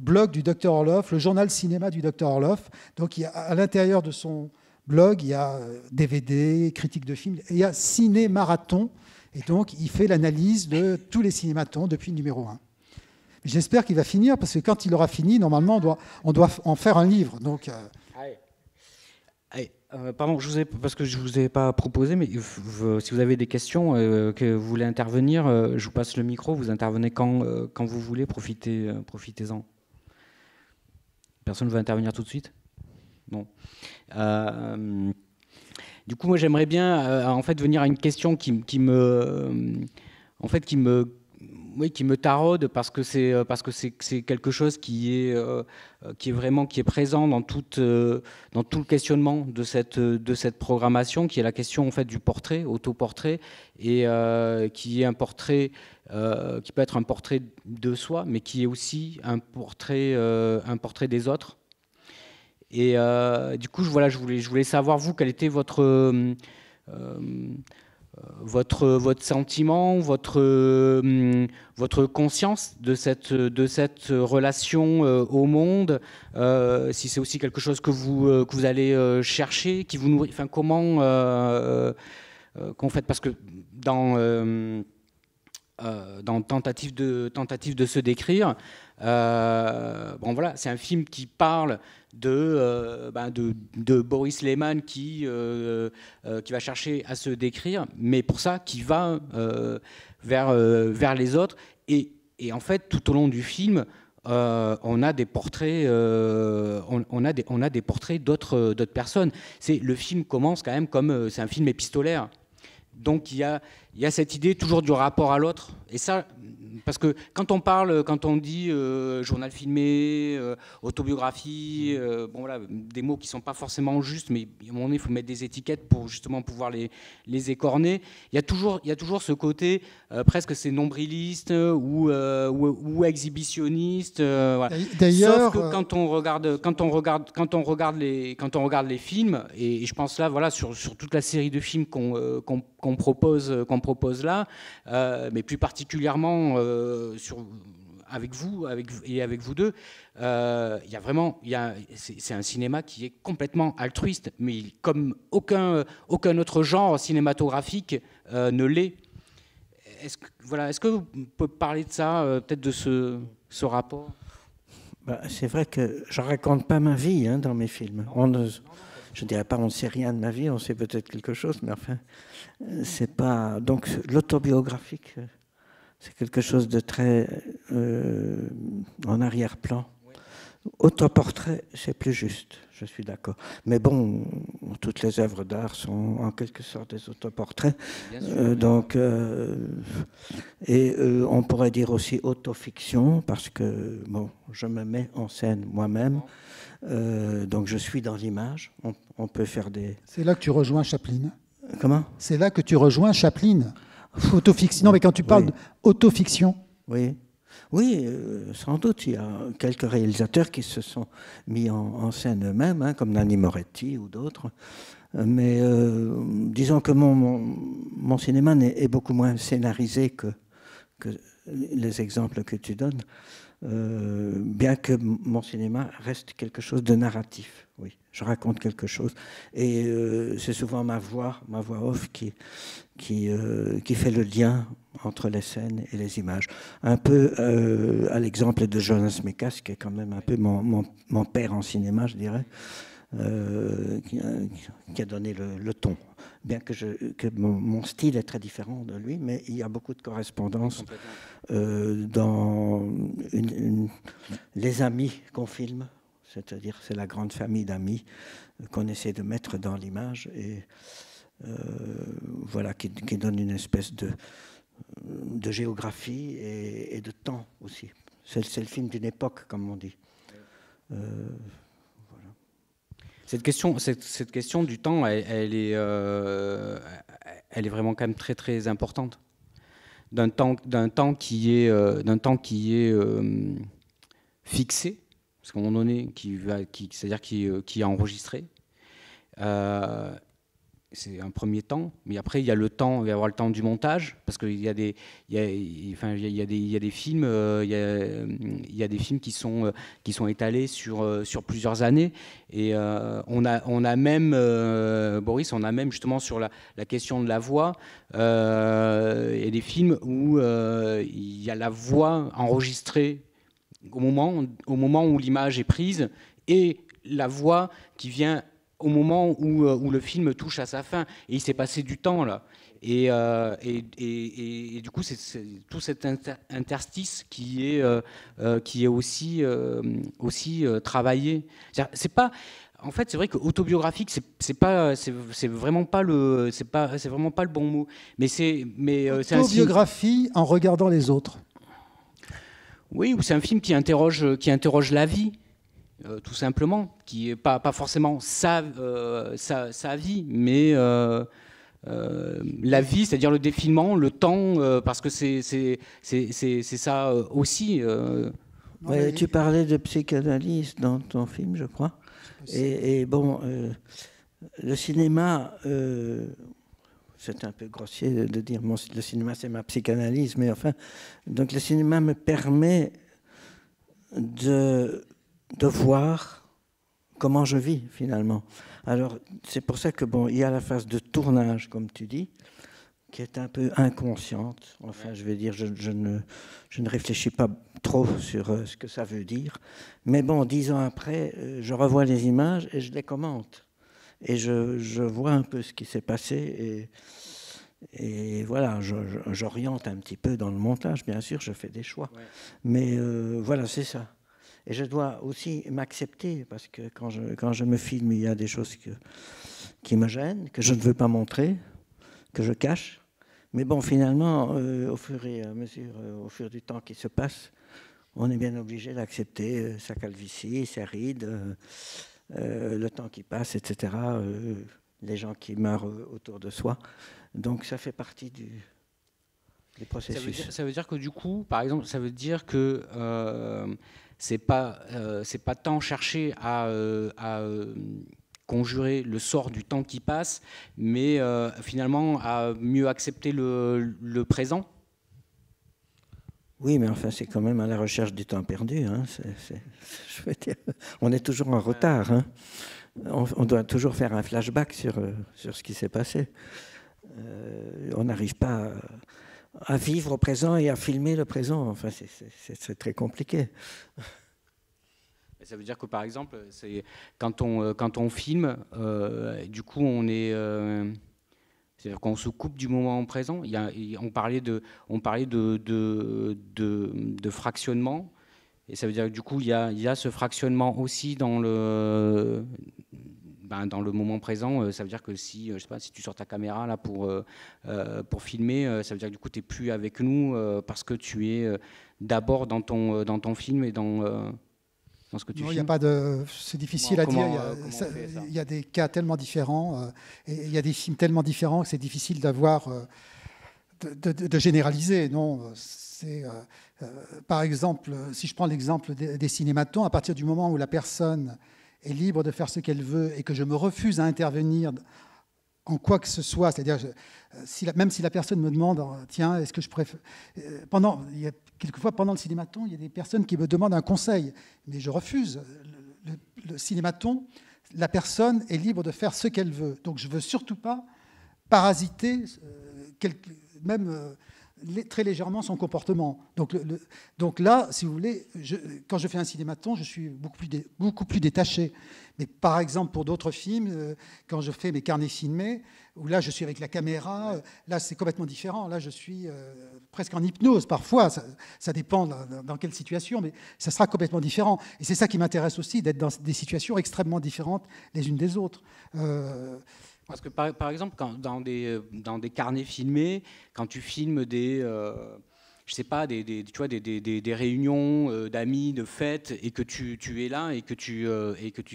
blog du Dr Orloff, le journal cinéma du Dr Orloff. Donc, à l'intérieur de son blog, il y a DVD, critiques de films, et il y a Ciné-Marathon. Et donc, il fait l'analyse de tous les cinématons depuis le numéro 1. J'espère qu'il va finir, parce que quand il aura fini, normalement, on doit en faire un livre. Donc, pardon, parce que je ne vous ai pas proposé, mais si vous avez des questions, que vous voulez intervenir, je vous passe le micro, vous intervenez quand vous voulez, profitez-en. Personne ne veut intervenir tout de suite ? Non. Du coup, moi, j'aimerais bien en fait venir à une question qui me taraude, parce que c'est quelque chose qui est présent dans tout le questionnement de cette programmation, qui est la question en fait du portrait, autoportrait, et qui est un portrait qui peut être un portrait de soi, mais qui est aussi un portrait des autres. Et du coup, je voulais savoir, vous, quel était votre sentiment, votre conscience de cette relation au monde, si c'est aussi quelque chose que vous allez chercher, qui vous nourrit, enfin comment faites, parce que dans tentative de se décrire, bon voilà, c'est un film qui parle de Boris Lehmann qui va chercher à se décrire, mais pour ça qui va vers les autres, et en fait tout au long du film on a des portraits on a des portraits d'autres personnes. Le film commence quand même comme c'est un film épistolaire, donc il y a cette idée toujours du rapport à l'autre, et ça, parce que quand on dit journal filmé, autobiographie, bon voilà, des mots qui sont pas forcément justes, mais à un moment donné, il faut mettre des étiquettes pour justement pouvoir les écorner. Il y a toujours ce côté presque c'est nombriliste ou exhibitionniste. Voilà. D'ailleurs, sauf que quand on regarde les films, et je pense là, voilà, sur toute la série de films qu'on propose là, mais plus particulièrement avec vous deux, c'est un cinéma qui est complètement altruiste, mais comme aucun autre genre cinématographique ne l'est. Est-ce que vous pouvez parler de ça, peut-être de ce rapport ? C'est vrai que je ne raconte pas ma vie dans mes films. Je ne dirais pas on ne sait rien de ma vie, on sait peut-être quelque chose, mais enfin, c'est pas... Donc l'autobiographique, c'est quelque chose de très en arrière-plan. Autoportrait, c'est plus juste, je suis d'accord. Mais bon, toutes les œuvres d'art sont en quelque sorte des autoportraits. On pourrait dire aussi autofiction, parce que bon, je me mets en scène moi-même, donc je suis dans l'image. On peut faire des... C'est là que tu rejoins Chaplin. Comment ? C'est là que tu rejoins Chaplin. Autofiction. Non, mais quand tu parles d'autofiction. Oui, sans doute. Il y a quelques réalisateurs qui se sont mis en scène eux-mêmes, comme Nanni Moretti ou d'autres. Mais disons que mon cinéma est beaucoup moins scénarisé que les exemples que tu donnes. bien que mon cinéma reste quelque chose de narratif. Oui, je raconte quelque chose. Et c'est souvent ma voix off qui fait le lien entre les scènes et les images. Un peu à l'exemple de Jonas Mekas, qui est quand même un peu mon père en cinéma, je dirais, qui a donné le ton. Bien que mon style est très différent de lui, mais il y a beaucoup de correspondances dans les amis qu'on filme, c'est-à-dire c'est la grande famille d'amis qu'on essaie de mettre dans l'image et voilà, qui donne une espèce de géographie et de temps aussi. C'est le film d'une époque, comme on dit. Cette question du temps, elle est vraiment quand même très très importante. D'un temps qui est fixé, parce qu'à un moment donné, c'est-à-dire qui est enregistré. C'est un premier temps, mais après il y a le temps, il va y avoir le temps du montage, parce qu'il y a des films, il y a des films qui sont étalés sur plusieurs années, et on a même Boris, on a même justement sur la question de la voix, et des films où il y a la voix enregistrée au moment où l'image est prise et la voix qui vient au moment où le film touche à sa fin, et il s'est passé du temps là, et du coup c'est tout cet interstice qui est aussi travaillé. C'est pas, en fait, c'est vrai que autobiographique, c'est vraiment pas le bon mot, mais c'est autobiographie en regardant les autres. Oui, ou c'est un film qui interroge la vie. Tout simplement, qui n'est pas forcément sa vie, mais la vie, c'est-à-dire le défilement, le temps, parce que c'est ça aussi. Ouais, tu parlais de psychanalyse dans ton film, je crois. Et bon, le cinéma, c'est un peu grossier de dire le cinéma c'est ma psychanalyse, mais enfin, donc le cinéma me permet de voir comment je vis finalement. Alors c'est pour ça que bon, il y a la phase de tournage, comme tu dis, qui est un peu inconsciente. Enfin, je vais dire, je ne réfléchis pas trop sur ce que ça veut dire. Mais bon, 10 ans après, je revois les images et je les commente. Et je vois un peu ce qui s'est passé et voilà, j'oriente un petit peu dans le montage, bien sûr, je fais des choix. Ouais. Mais voilà, c'est ça. Et je dois aussi m'accepter, parce que quand je me filme, il y a des choses qui me gênent, que je ne veux pas montrer, que je cache. Mais bon, finalement, au fur et à mesure, au fur du temps qui se passe, on est bien obligé d'accepter sa calvitie, ses rides, le temps qui passe, etc., les gens qui meurent autour de soi. Donc ça fait partie du processus. Ça veut dire que du coup, par exemple, ça veut dire que c'est pas tant chercher à conjurer le sort du temps qui passe, mais finalement à mieux accepter le présent. Oui, mais enfin, c'est quand même à la recherche du temps perdu. Hein. Je veux dire, on est toujours en retard. Hein. On doit toujours faire un flashback sur ce qui s'est passé. On n'arrive pas à vivre au présent et à filmer le présent. Enfin, c'est très compliqué. Ça veut dire que, par exemple, quand on filme, du coup, on est... c'est-à-dire qu'on se coupe du moment présent. On parlait de fractionnement. Et ça veut dire que du coup, il y a ce fractionnement aussi dans le moment présent. Ça veut dire que si tu sors ta caméra là pour filmer, ça veut dire que du coup, tu n'es plus avec nous parce que tu es d'abord dans ton film et dans ce que tu filmes. Il n'y a pas de... C'est difficile à dire. Il y a des cas tellement différents et il y a des films tellement différents que c'est difficile d'avoir... de généraliser. Non, par exemple, si je prends l'exemple des cinématons, à partir du moment où la personne est libre de faire ce qu'elle veut et que je me refuse à intervenir en quoi que ce soit, c'est-à-dire même si la personne me demande, tiens, est-ce que je préfère... quelquefois, pendant le cinématon, il y a des personnes qui me demandent un conseil, mais je refuse. Le cinématon, la personne est libre de faire ce qu'elle veut. Donc, je ne veux surtout pas parasiter, même très légèrement, son comportement. Donc là, si vous voulez, quand je fais un cinématon, je suis beaucoup plus détaché. Mais par exemple, pour d'autres films, quand je fais mes carnets filmés, où là, je suis avec la caméra, là, c'est complètement différent. Là, je suis presque en hypnose. Parfois, ça dépend dans quelle situation, mais ça sera complètement différent. Et c'est ça qui m'intéresse aussi, d'être dans des situations extrêmement différentes les unes des autres. Parce que par exemple, dans des carnets filmés, quand tu filmes je sais pas, tu vois, des réunions d'amis, de fêtes, et que tu es là et que tu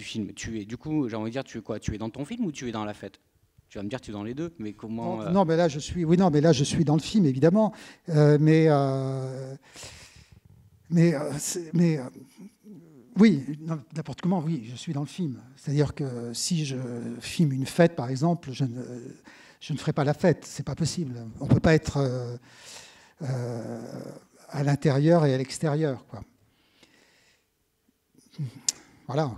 filmes. Du coup, j'ai envie de dire, tu es quoi? Tu es dans ton film ou tu es dans la fête? Tu vas me dire, tu es dans les deux, mais comment Non, mais là, je suis dans le film, évidemment. Oui, n'importe comment, oui, je suis dans le film. C'est-à-dire que si je filme une fête, par exemple, je ne ferai pas la fête. C'est pas possible. On ne peut pas être à l'intérieur et à l'extérieur, quoi. Voilà.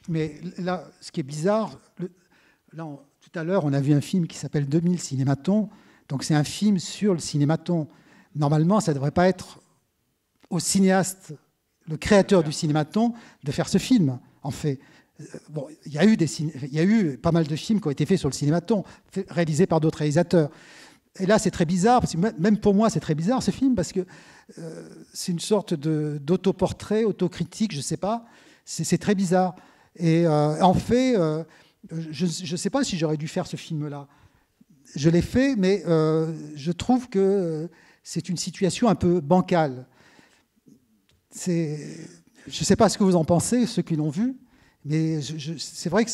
Mais là, ce qui est bizarre, tout à l'heure, on a vu un film qui s'appelle 2000 Cinématon. Donc c'est un film sur le cinématon. Normalement, ça ne devrait pas être au cinéaste, le créateur du cinématon, de faire ce film, en fait. Bon, il y a eu pas mal de films qui ont été faits sur le cinématon, réalisés par d'autres réalisateurs. Et là, c'est très bizarre, parce que même pour moi, c'est très bizarre, ce film, parce que c'est une sorte d'autoportrait, autocritique, je ne sais pas. C'est très bizarre. Et en fait, je ne sais pas si j'aurais dû faire ce film-là. Je l'ai fait, mais je trouve que c'est une situation un peu bancale. Je ne sais pas ce que vous en pensez, ceux qui l'ont vu, mais c'est vrai que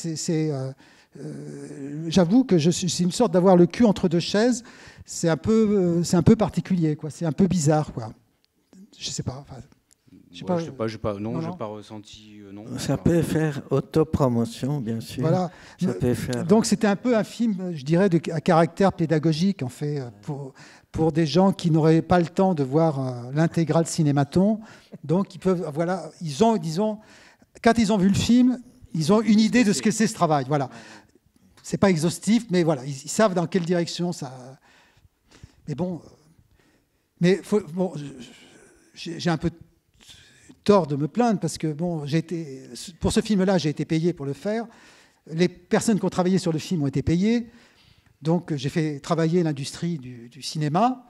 j'avoue que c'est une sorte d'avoir le cul entre deux chaises. C'est un peu particulier, quoi. C'est un peu bizarre, quoi. Je sais pas. Enfin, j'ai pas ressenti. Non. Ça peut faire autopromotion, bien sûr. Voilà. Ça peut faire... Donc c'était un peu un film, je dirais, à caractère pédagogique, en fait, pour des gens qui n'auraient pas le temps de voir l'intégrale cinématon. Donc ils peuvent, voilà, disons, quand ils ont vu le film, ils ont une idée de ce que c'est ce travail. Voilà. C'est pas exhaustif, mais voilà, ils savent dans quelle direction ça. Mais bon, j'ai un peu tort de me plaindre parce que bon, pour ce film-là, j'ai été payé pour le faire. Les personnes qui ont travaillé sur le film ont été payées. Donc j'ai fait travailler l'industrie du cinéma.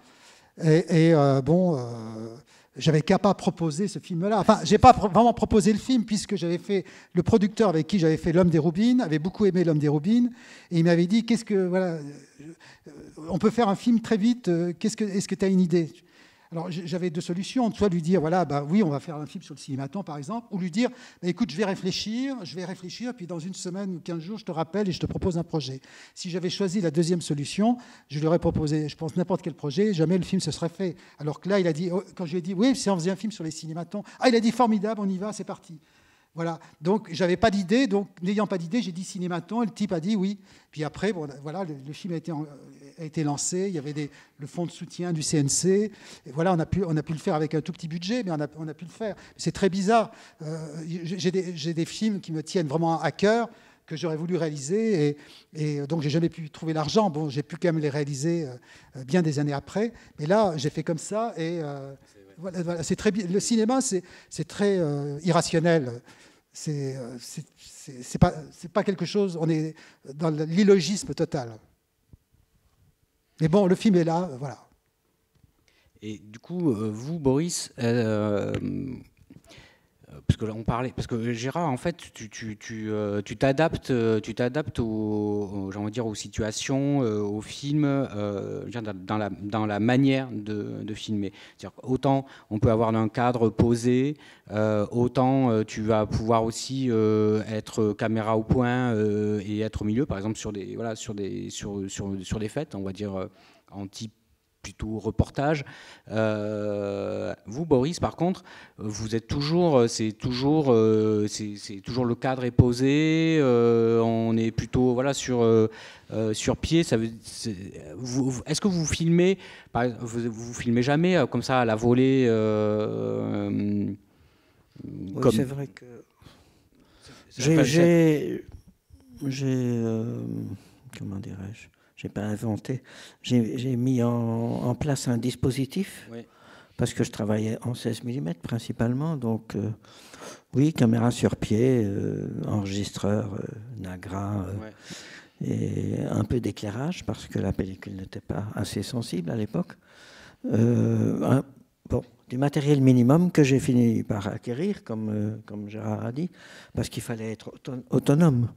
J'avais qu'à pas proposer ce film-là. Enfin, j'ai pas vraiment proposé le film puisque le producteur avec qui j'avais fait L'Homme des Roubines avait beaucoup aimé L'Homme des Roubines et il m'avait dit on peut faire un film très vite. Est-ce que tu as une idée? Alors j'avais deux solutions, soit lui dire oui, on va faire un film sur le cinématon par exemple, ou lui dire écoute, je vais réfléchir, puis dans une semaine ou 15 jours, je te rappelle et je te propose un projet. Si j'avais choisi la deuxième solution, je lui aurais proposé, je pense, n'importe quel projet, jamais le film se serait fait. Alors que là, il a dit, quand je lui ai dit oui, si on faisait un film sur les cinématons, il a dit formidable, on y va, c'est parti. Voilà, donc j'avais pas d'idée, donc n'ayant pas d'idée, j'ai dit cinématon, et le type a dit oui. Puis après, voilà, le film a été lancé, il y avait le fonds de soutien du CNC, et voilà, on a pu le faire avec un tout petit budget, mais on a pu le faire. C'est très bizarre, j'ai des films qui me tiennent vraiment à cœur, que j'aurais voulu réaliser, et donc j'ai jamais pu trouver l'argent. Bon, j'ai pu quand même les réaliser bien des années après, mais là, j'ai fait comme ça, et voilà, c'est très, le cinéma, c'est très irrationnel. C'est pas quelque chose. On est dans l'illogisme total. Mais bon, le film est là, voilà. Et du coup, vous, Boris, parce que là on parlait, parce que Gérard, en fait, tu t'adaptes aux situations, aux films, dans la manière de filmer. C'est-à-dire, autant on peut avoir un cadre posé, autant tu vas pouvoir aussi être caméra au point et être au milieu, par exemple sur des fêtes, on va dire en type plutôt reportage. Vous, Boris, par contre, vous êtes toujours, c'est toujours le cadre est posé. On est plutôt voilà sur pied. Est-ce que vous filmez, vous filmez jamais comme ça à la volée Oui, c'est vrai que j'ai comment dirais-je, j'ai pas inventé, j'ai mis en place un dispositif, oui, parce que je travaillais en 16 mm principalement, donc oui, caméra sur pied, enregistreur, Nagra, ouais, et un peu d'éclairage parce que la pellicule n'était pas assez sensible à l'époque. Bon, du matériel minimum que j'ai fini par acquérir, comme Gérard a dit, parce qu'il fallait être autonome.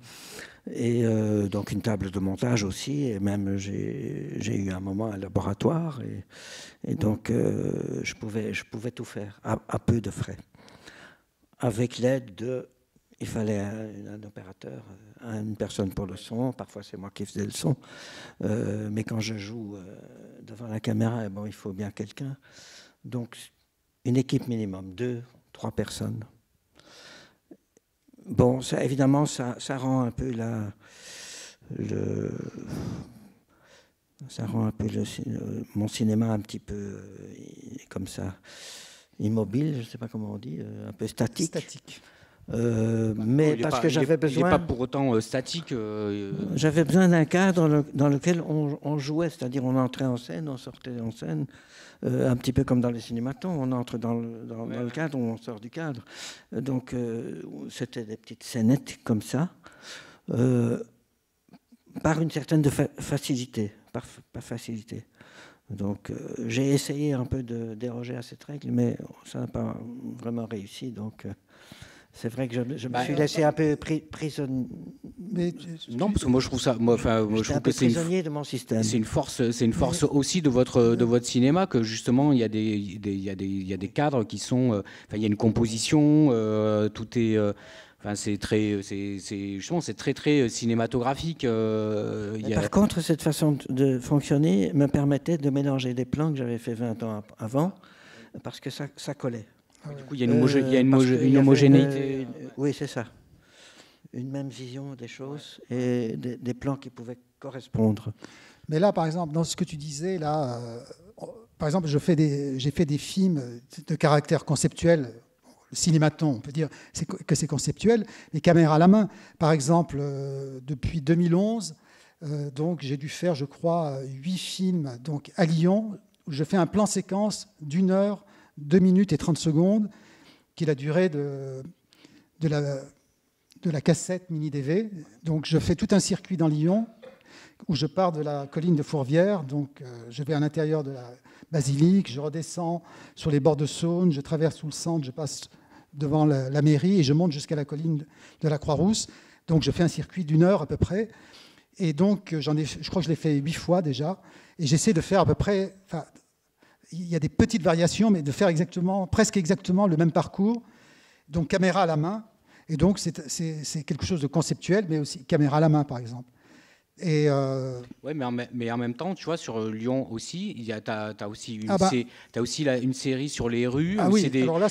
Et donc une table de montage aussi, et même j'ai eu un moment un laboratoire, et donc je pouvais tout faire à peu de frais. Avec l'aide de... Il fallait un opérateur, une personne pour le son, parfois c'est moi qui faisais le son, mais quand je joue devant la caméra, bon, il faut bien quelqu'un. Donc, une équipe minimum, 2-3 personnes. Bon, ça, évidemment, ça rend un peu mon cinéma un petit peu comme ça, immobile, je ne sais pas comment on dit, un peu statique. Statique. Mais parce que j'avais besoin... Il n'est pas pour autant statique. J'avais besoin d'un cadre dans lequel on jouait, c'est-à-dire on entrait en scène, on sortait en scène, un petit peu comme dans les cinématons, on entre dans le cadre, on sort du cadre. Donc c'était des petites scénettes comme ça, par une certaine facilité, par facilité. Donc j'ai essayé un peu de déroger à cette règle, mais ça n'a pas vraiment réussi, donc... C'est vrai que je me suis laissé un peu prisonnier. Non, parce que moi je trouve ça, je trouve que prisonnier de mon système. C'est une force aussi de votre cinéma, que justement il y a des cadres qui sont, il y a une composition, tout est, c'est très cinématographique. Par contre, cette façon de fonctionner me permettait de mélanger des plans que j'avais fait 20 ans avant, parce que ça collait. Du coup, il y a une homogénéité. Oui, c'est ça. Une même vision des choses et des plans qui pouvaient correspondre. Mais là, par exemple, dans ce que tu disais, là, par exemple, j'ai fait des films de caractère conceptuel. Le cinématon, on peut dire que c'est conceptuel, les caméras à la main. Par exemple, depuis 2011, donc j'ai dû faire, je crois, 8 films donc, à Lyon, où je fais un plan séquence d'1 heure, 2 minutes et 30 secondes, qui est la durée de la cassette mini-DV. Donc je fais tout un circuit dans Lyon, où je pars de la colline de Fourvière, donc je vais à l'intérieur de la basilique, je redescends sur les bords de Saône, je traverse tout le centre, je passe devant la mairie et je monte jusqu'à la colline de la Croix-Rousse. Donc je fais un circuit d'1 heure à peu près. Et donc je crois que je l'ai fait 8 fois déjà. Et j'essaie de faire à peu près... Il y a des petites variations, mais de faire presque exactement le même parcours. Donc caméra à la main. Et donc c'est quelque chose de conceptuel, mais aussi caméra à la main, par exemple. Et ouais, mais en même temps, tu vois, sur Lyon aussi, tu as aussi une série sur les rues. Ah oui, alors là,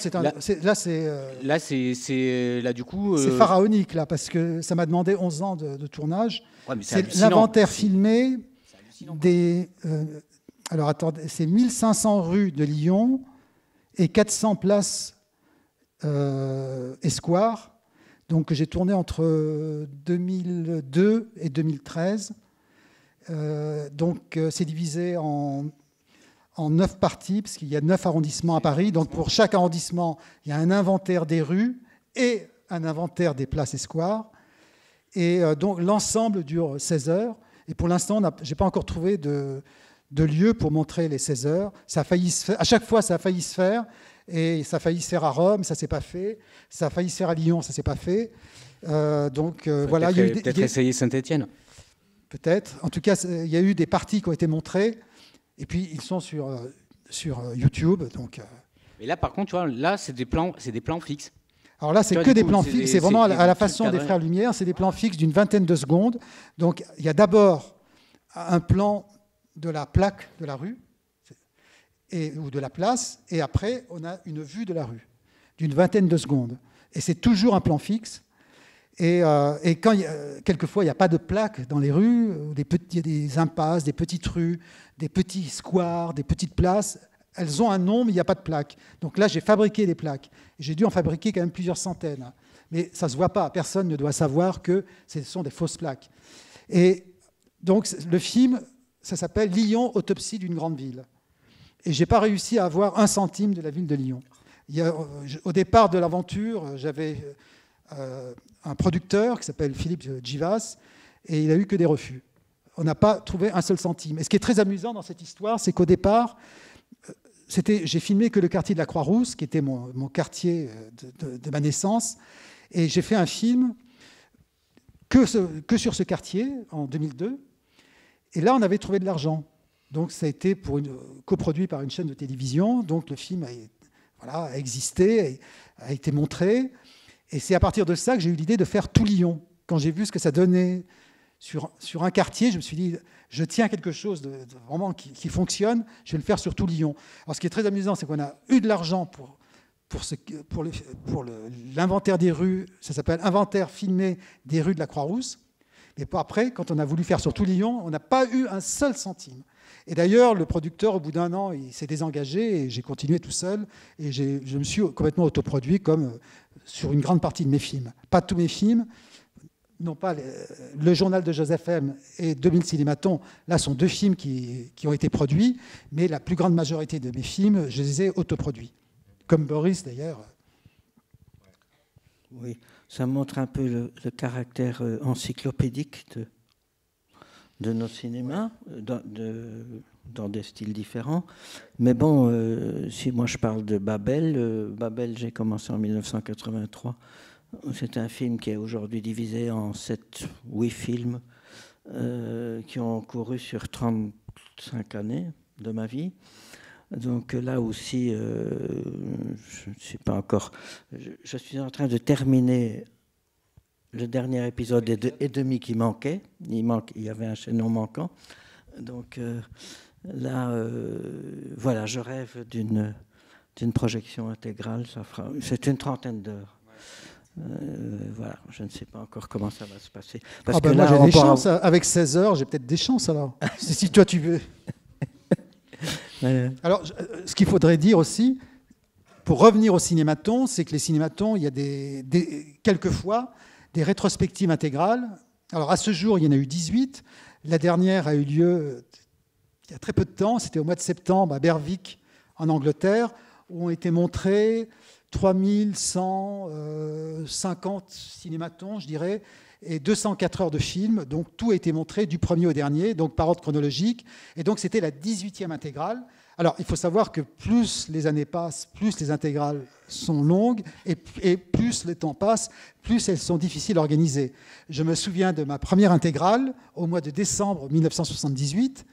là du coup... C'est pharaonique, là, parce que ça m'a demandé 11 ans de tournage. Ouais, c'est l'inventaire filmé des... alors, attendez, c'est 1500 rues de Lyon et 400 places Esquire. Donc, j'ai tourné entre 2002 et 2013. Donc, c'est divisé en 9 parties, parce qu'il y a 9 arrondissements à Paris. Donc, pour chaque arrondissement, il y a un inventaire des rues et un inventaire des places Esquire. Et donc, l'ensemble dure 16 heures. Et pour l'instant, je n'ai pas encore trouvé de lieu pour montrer les 16 heures. Ça a failli se faire, à chaque fois, ça a failli se faire. Et ça a failli se faire à Rome, ça ne s'est pas fait. Ça a failli se faire à Lyon, ça ne s'est pas fait. Donc voilà. Peut-être essayer Saint-Étienne. Peut-être. En tout cas, il y a eu des parties qui ont été montrées. Et puis, ils sont sur YouTube. Donc, Mais là, par contre, tu vois, là, c'est des plans fixes. Alors là, c'est que des plans fixes. C'est vraiment à la façon des Frères Lumière. C'est des plans fixes d'une vingtaine de secondes. Donc, il y a d'abord un plan de la plaque de la rue. ou de la place, et après, on a une vue de la rue d'une vingtaine de secondes. Et c'est toujours un plan fixe. Et quand quelquefois, il n'y a pas de plaques dans les rues, il y a des impasses, des petites rues, des petits squares, des petites places, elles ont un nom, mais il n'y a pas de plaques. Donc là, j'ai fabriqué des plaques. J'ai dû en fabriquer quand même plusieurs centaines. Mais ça ne se voit pas. Personne ne doit savoir que ce sont des fausses plaques. Et donc, le film, ça s'appelle « Lyon, autopsie d'une grande ville ». Et je n'ai pas réussi à avoir 1 centime de la ville de Lyon. Au départ de l'aventure, j'avais un producteur qui s'appelle Philippe Givas, et il n'a eu que des refus. On n'a pas trouvé 1 seul centime. Et ce qui est très amusant dans cette histoire, c'est qu'au départ, j'ai filmé que le quartier de la Croix-Rousse, qui était mon quartier de ma naissance, et j'ai fait un film que sur ce quartier en 2002. Et là, on avait trouvé de l'argent. Donc, ça a été coproduit par une chaîne de télévision. Donc, le film a existé, a été montré. Et c'est à partir de ça que j'ai eu l'idée de faire tout Lyon. Quand j'ai vu ce que ça donnait sur un quartier, je me suis dit, je tiens quelque chose de vraiment qui fonctionne, je vais le faire sur tout Lyon. Alors, ce qui est très amusant, c'est qu'on a eu de l'argent pour l'inventaire des rues. Ça s'appelle Inventaire filmé des rues de la Croix-Rousse. Mais après, quand on a voulu faire sur tout Lyon, on n'a pas eu 1 seul centime. Et d'ailleurs, le producteur, au bout d'1 an, il s'est désengagé et j'ai continué tout seul. Et je me suis complètement autoproduit comme sur une grande partie de mes films. Pas tous mes films, non pas Le Journal de Joseph M. et 2000 Cinématons. Là, sont 2 films qui ont été produits, mais la plus grande majorité de mes films, je les ai autoproduits. Comme Boris, d'ailleurs. Oui, ça montre un peu le caractère encyclopédique de nos cinémas, dans des styles différents. Mais bon, si moi je parle de Babel, Babel, j'ai commencé en 1983. C'est un film qui est aujourd'hui divisé en 7-8 films qui ont couru sur 35 années de ma vie. Donc là aussi, je ne sais pas encore. Je suis en train de terminer le dernier épisode et demi qui manquait. Il y avait un chaînon manquant. Donc là, voilà, je rêve d'une projection intégrale. C'est une 30aine d'heures. Voilà, je ne sais pas encore comment ça va se passer. Parce que là, j'ai des chances. Avec 16 heures, j'ai peut-être des chances alors. Si toi tu veux. Alors, ce qu'il faudrait dire aussi, pour revenir au cinématon, c'est que les cinématons, il y a quelquefois des rétrospectives intégrales. Alors, à ce jour, il y en a eu 18. La dernière a eu lieu il y a très peu de temps. C'était au mois de septembre à Berwick, en Angleterre, où ont été montrés 3150 cinématons, je dirais, et 204 heures de film. Donc tout a été montré du premier au dernier, donc par ordre chronologique. Et donc c'était la 18e intégrale. Alors il faut savoir que plus les années passent, plus les intégrales sont longues, et plus le temps passe, plus elles sont difficiles à organiser. Je me souviens de ma première intégrale au mois de décembre 1978.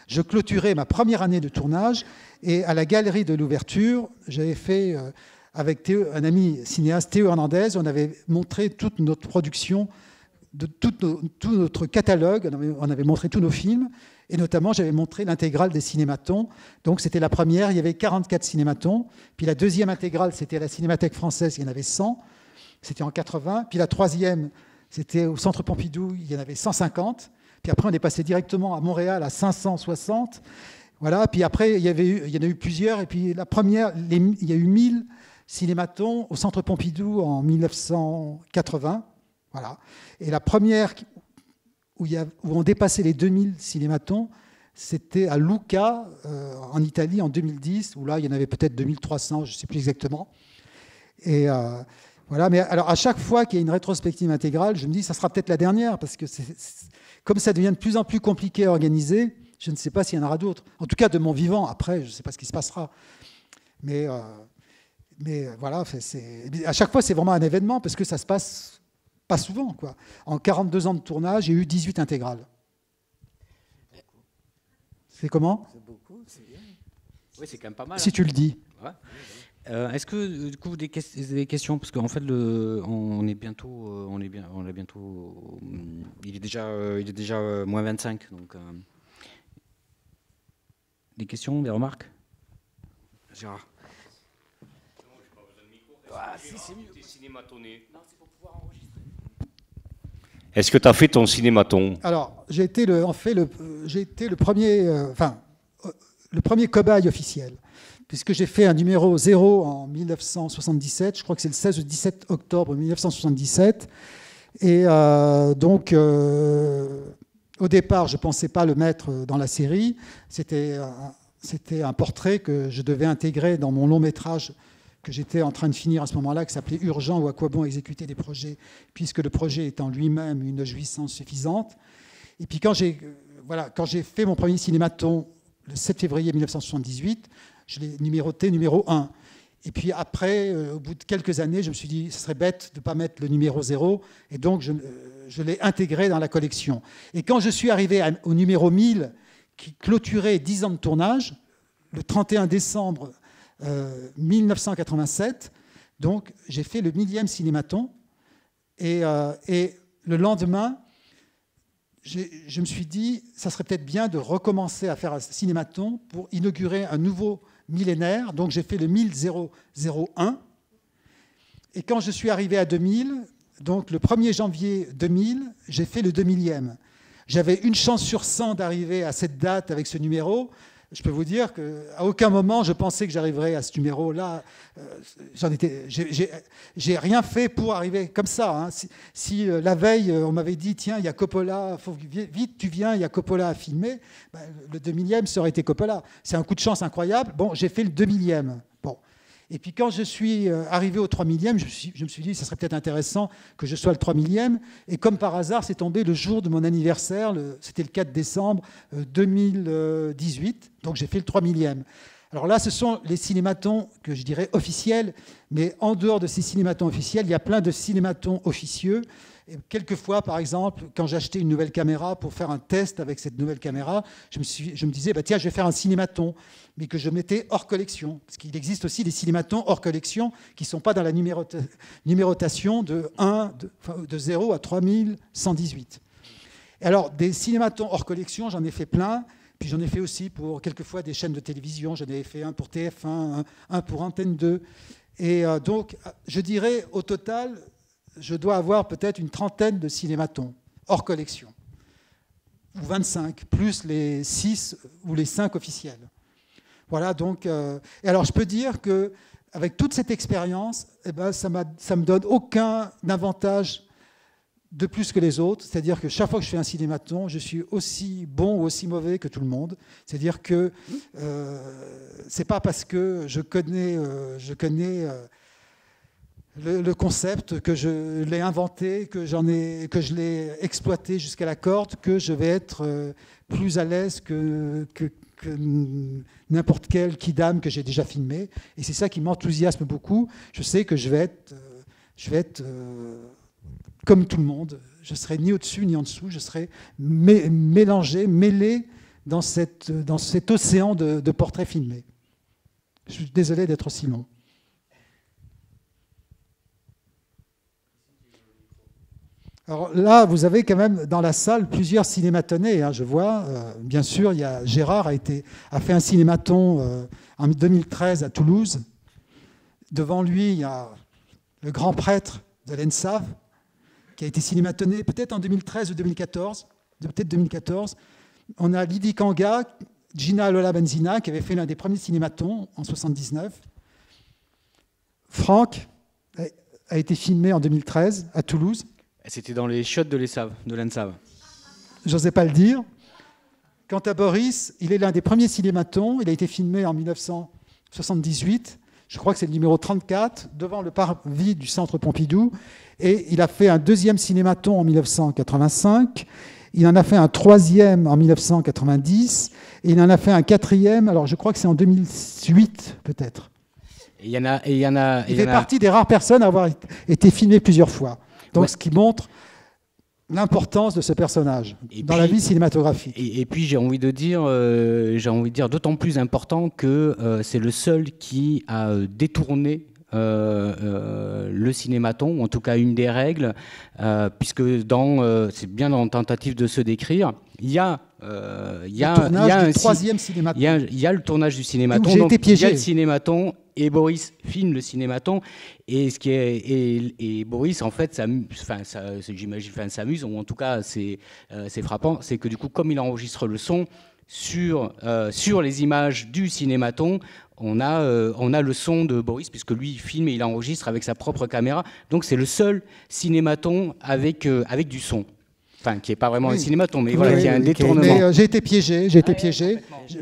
Je clôturais ma première année de tournage, et à la galerie de l'ouverture, j'avais fait, avec un ami cinéaste, Théo Hernandez, on avait montré toute notre production, tout notre catalogue, on avait montré tous nos films, et notamment j'avais montré l'intégrale des cinématons. Donc c'était la première, il y avait 44 cinématons, puis la deuxième intégrale, c'était à la Cinémathèque française, il y en avait 100, c'était en 80, puis la troisième, c'était au Centre Pompidou, il y en avait 150, puis après on est passé directement à Montréal à 560, voilà, puis après il y en a eu plusieurs, et puis la première, il y a eu 1000 cinématons au Centre Pompidou en 1980, voilà. Et la première où on dépassait les 2000 cinématons, c'était à Lucca, en Italie, en 2010, où là, il y en avait peut-être 2300, je ne sais plus exactement. Et voilà. Mais alors, à chaque fois qu'il y a une rétrospective intégrale, je me dis, ça sera peut-être la dernière, parce que comme ça devient de plus en plus compliqué à organiser, je ne sais pas s'il y en aura d'autres. En tout cas, de mon vivant. Après, je ne sais pas ce qui se passera. Mais voilà, à chaque fois, c'est vraiment un événement, parce que ça se passe pas souvent, quoi. En 42 ans de tournage, j'ai eu 18 intégrales. C'est comment ? C'est beaucoup, c'est bien. Oui, c'est quand même pas mal. Si tu le dis. Ouais. Est-ce que du coup des questions, parce qu'en fait on est bientôt, il est déjà moins 25, donc des questions, des remarques ? Gérard. Ah, si, c'est mieux. Est-ce que tu as fait ton cinématon? Alors, j'ai été le premier, le premier cobaye officiel, puisque j'ai fait un numéro 0 en 1977, je crois que c'est le 16 ou 17 octobre 1977, et donc, au départ, je ne pensais pas le mettre dans la série, c'était un portrait que je devais intégrer dans mon long métrage que j'étais en train de finir à ce moment-là, qui s'appelait Urgent ou à quoi bon exécuter des projets, puisque le projet est en lui-même une jouissance suffisante. Et puis quand j'ai fait mon premier cinématon le 7 février 1978, je l'ai numéroté numéro 1. Et puis après, au bout de quelques années, je me suis dit, ce serait bête de ne pas mettre le numéro 0, et donc je l'ai intégré dans la collection. Et quand je suis arrivé au numéro 1000, qui clôturait 10 ans de tournage, le 31 décembre 1987, donc j'ai fait le 1000e cinématon, et le lendemain, je me suis dit, ça serait peut-être bien de recommencer à faire un cinématon pour inaugurer un nouveau millénaire. Donc j'ai fait le 1001. Et quand je suis arrivé à 2000, donc le 1er janvier 2000, j'ai fait le 2000e. J'avais une chance sur 100 d'arriver à cette date avec ce numéro. Je peux vous dire qu'à aucun moment je pensais que j'arriverais à ce numéro-là. J'ai rien fait pour arriver comme ça. Hein. Si la veille on m'avait dit tiens, il y a Coppola, faut vite tu viens, il y a Coppola à filmer, ben, le 2000e ça aurait été Coppola. C'est un coup de chance incroyable. Bon, j'ai fait le 2000e. Bon. Et puis quand je suis arrivé au 3000e, je me suis dit ça serait peut-être intéressant que je sois le 3000e. Et comme par hasard, c'est tombé le jour de mon anniversaire, c'était le 4 décembre 2018. Donc j'ai fait le 3000e. Alors là, ce sont les cinématons que je dirais officiels, mais en dehors de ces cinématons officiels, il y a plein de cinématons officieux. Et quelquefois, par exemple, quand j'achetais une nouvelle caméra pour faire un test avec cette nouvelle caméra, je me disais, bah, tiens, je vais faire un cinématon, mais que je mettais hors collection. Parce qu'il existe aussi des cinématons hors collection qui ne sont pas dans la numérotation de 0 à 3118. Et alors, des cinématons hors collection, j'en ai fait plein. Puis j'en ai fait aussi pour quelquefois des chaînes de télévision. J'en avais fait un pour TF1, un pour Antenne 2. Et donc, je dirais, au total, je dois avoir peut-être une trentaine de cinématons hors collection, ou 25, plus les 6 ou les 5 officiels. Voilà, donc... et alors, je peux dire qu'avec toute cette expérience, eh ben, ça me donne aucun avantage de plus que les autres. C'est-à-dire que chaque fois que je fais un cinématon, je suis aussi bon ou aussi mauvais que tout le monde. C'est-à-dire que c'est pas parce que je connais le concept, que je l'ai inventé, que je l'ai exploité jusqu'à la corde, que je vais être plus à l'aise que n'importe quel kidam que j'ai déjà filmé. Et c'est ça qui m'enthousiasme beaucoup. Je sais que je vais être comme tout le monde. Je serai ni au-dessus ni en dessous. Je serai mélangé, mêlé dans cet océan de portraits filmés. Je suis désolé d'être aussi long. Alors là, vous avez quand même dans la salle plusieurs cinématonnés, hein, je vois. Bien sûr, Gérard a fait un cinématon en 2013 à Toulouse. Devant lui, il y a le grand prêtre de l'ENSAV, qui a été cinématonné peut-être en 2013 ou 2014. Peut-être 2014. On a Lydie Kanga, Gina Lola Benzina, qui avait fait l'un des premiers cinématons en 1979. Franck a été filmé en 2013 à Toulouse. C'était dans les chiottes de l'ENSAV. J'osais pas le dire. Quant à Boris, il est l'un des premiers cinématons. Il a été filmé en 1978. Je crois que c'est le numéro 34, devant le parvis du Centre Pompidou. Et il a fait un deuxième cinématon en 1985. Il en a fait un troisième en 1990. Et il en a fait un quatrième, alors je crois que c'est en 2008 peut-être. Il fait partie des rares personnes à avoir été filmé plusieurs fois. Donc, ouais. Ce qui montre l'importance de ce personnage dans la vie cinématographique. Et puis, j'ai envie de dire d'autant plus important que c'est le seul qui a détourné le cinématon, ou en tout cas une des règles, puisque c'est bien dans la tentative de se décrire, il y a le troisième cinématon. Il y a le tournage du cinématon. J'ai été piégé. Il y a le cinématon et Boris filme le cinématon. Et Boris, en fait, j'imagine, s'amuse, ou en tout cas, c'est frappant, c'est que du coup, comme il enregistre le son sur les images du cinématon, on a le son de Boris, puisque lui, il filme et il enregistre avec sa propre caméra. Donc, c'est le seul cinématon avec du son. Enfin, qui n'est pas vraiment un cinématon, mais voilà, qui a un détournement. Mais j'ai été piégé.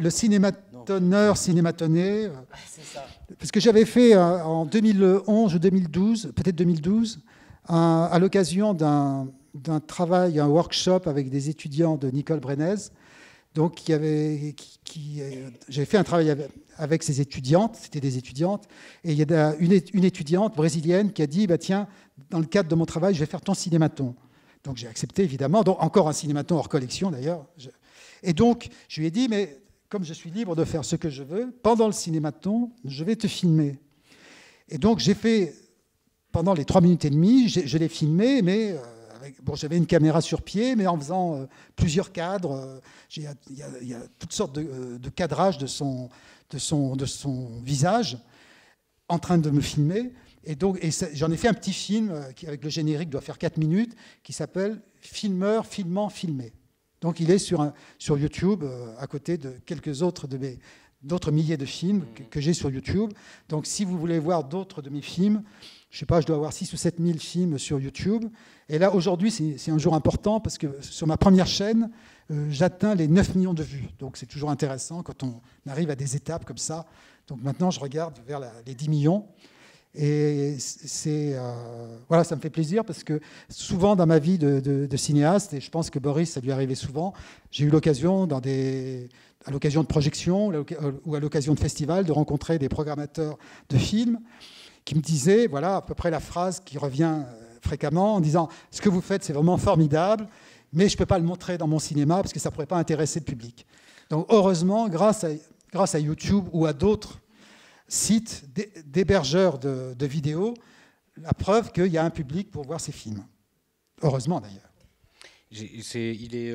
Le cinématonné. Parce que j'avais fait en 2011 ou 2012, peut-être 2012, à l'occasion d'un travail, un workshop avec des étudiants de Nicole Brenez. Donc, j'avais fait un travail avec ces étudiantes, c'était des étudiantes, et il y a une étudiante brésilienne qui a dit, tiens, dans le cadre de mon travail, je vais faire ton cinématon. Donc j'ai accepté, évidemment. Donc, encore un cinématon hors collection, d'ailleurs. Et donc, je lui ai dit, mais comme je suis libre de faire ce que je veux, pendant le cinématon, je vais te filmer. Et donc, j'ai fait, pendant les 3 minutes et demie, je l'ai filmé, mais j'avais une caméra sur pied, mais en faisant plusieurs cadres. Il y a toutes sortes de cadrages de son visage en train de me filmer. Et j'en ai fait un petit film qui, avec le générique, doit faire 4 minutes, qui s'appelle « Filmeur, filmant, filmé ». Donc il est sur YouTube, à côté de quelques d'autres milliers de films que j'ai sur YouTube. Donc si vous voulez voir d'autres de mes films, je ne sais pas, je dois avoir 6 ou 7 000 films sur YouTube. Et là, aujourd'hui, c'est un jour important, parce que sur ma première chaîne, j'atteins les 9 millions de vues. Donc c'est toujours intéressant quand on arrive à des étapes comme ça. Donc maintenant, je regarde vers les 10 millions. Et voilà, ça me fait plaisir, parce que souvent dans ma vie de cinéaste, et je pense que Boris, ça lui arrivait souvent, j'ai eu l'occasion, à l'occasion de projections ou à l'occasion de festivals, de rencontrer des programmateurs de films qui me disaient, voilà, à peu près la phrase qui revient fréquemment, en disant « Ce que vous faites, c'est vraiment formidable, mais je ne peux pas le montrer dans mon cinéma parce que ça ne pourrait pas intéresser le public. » Donc heureusement, grâce à YouTube ou à d'autres sites d'hébergeurs de vidéos, la preuve qu'il y a un public pour voir ces films. Heureusement, d'ailleurs. Il est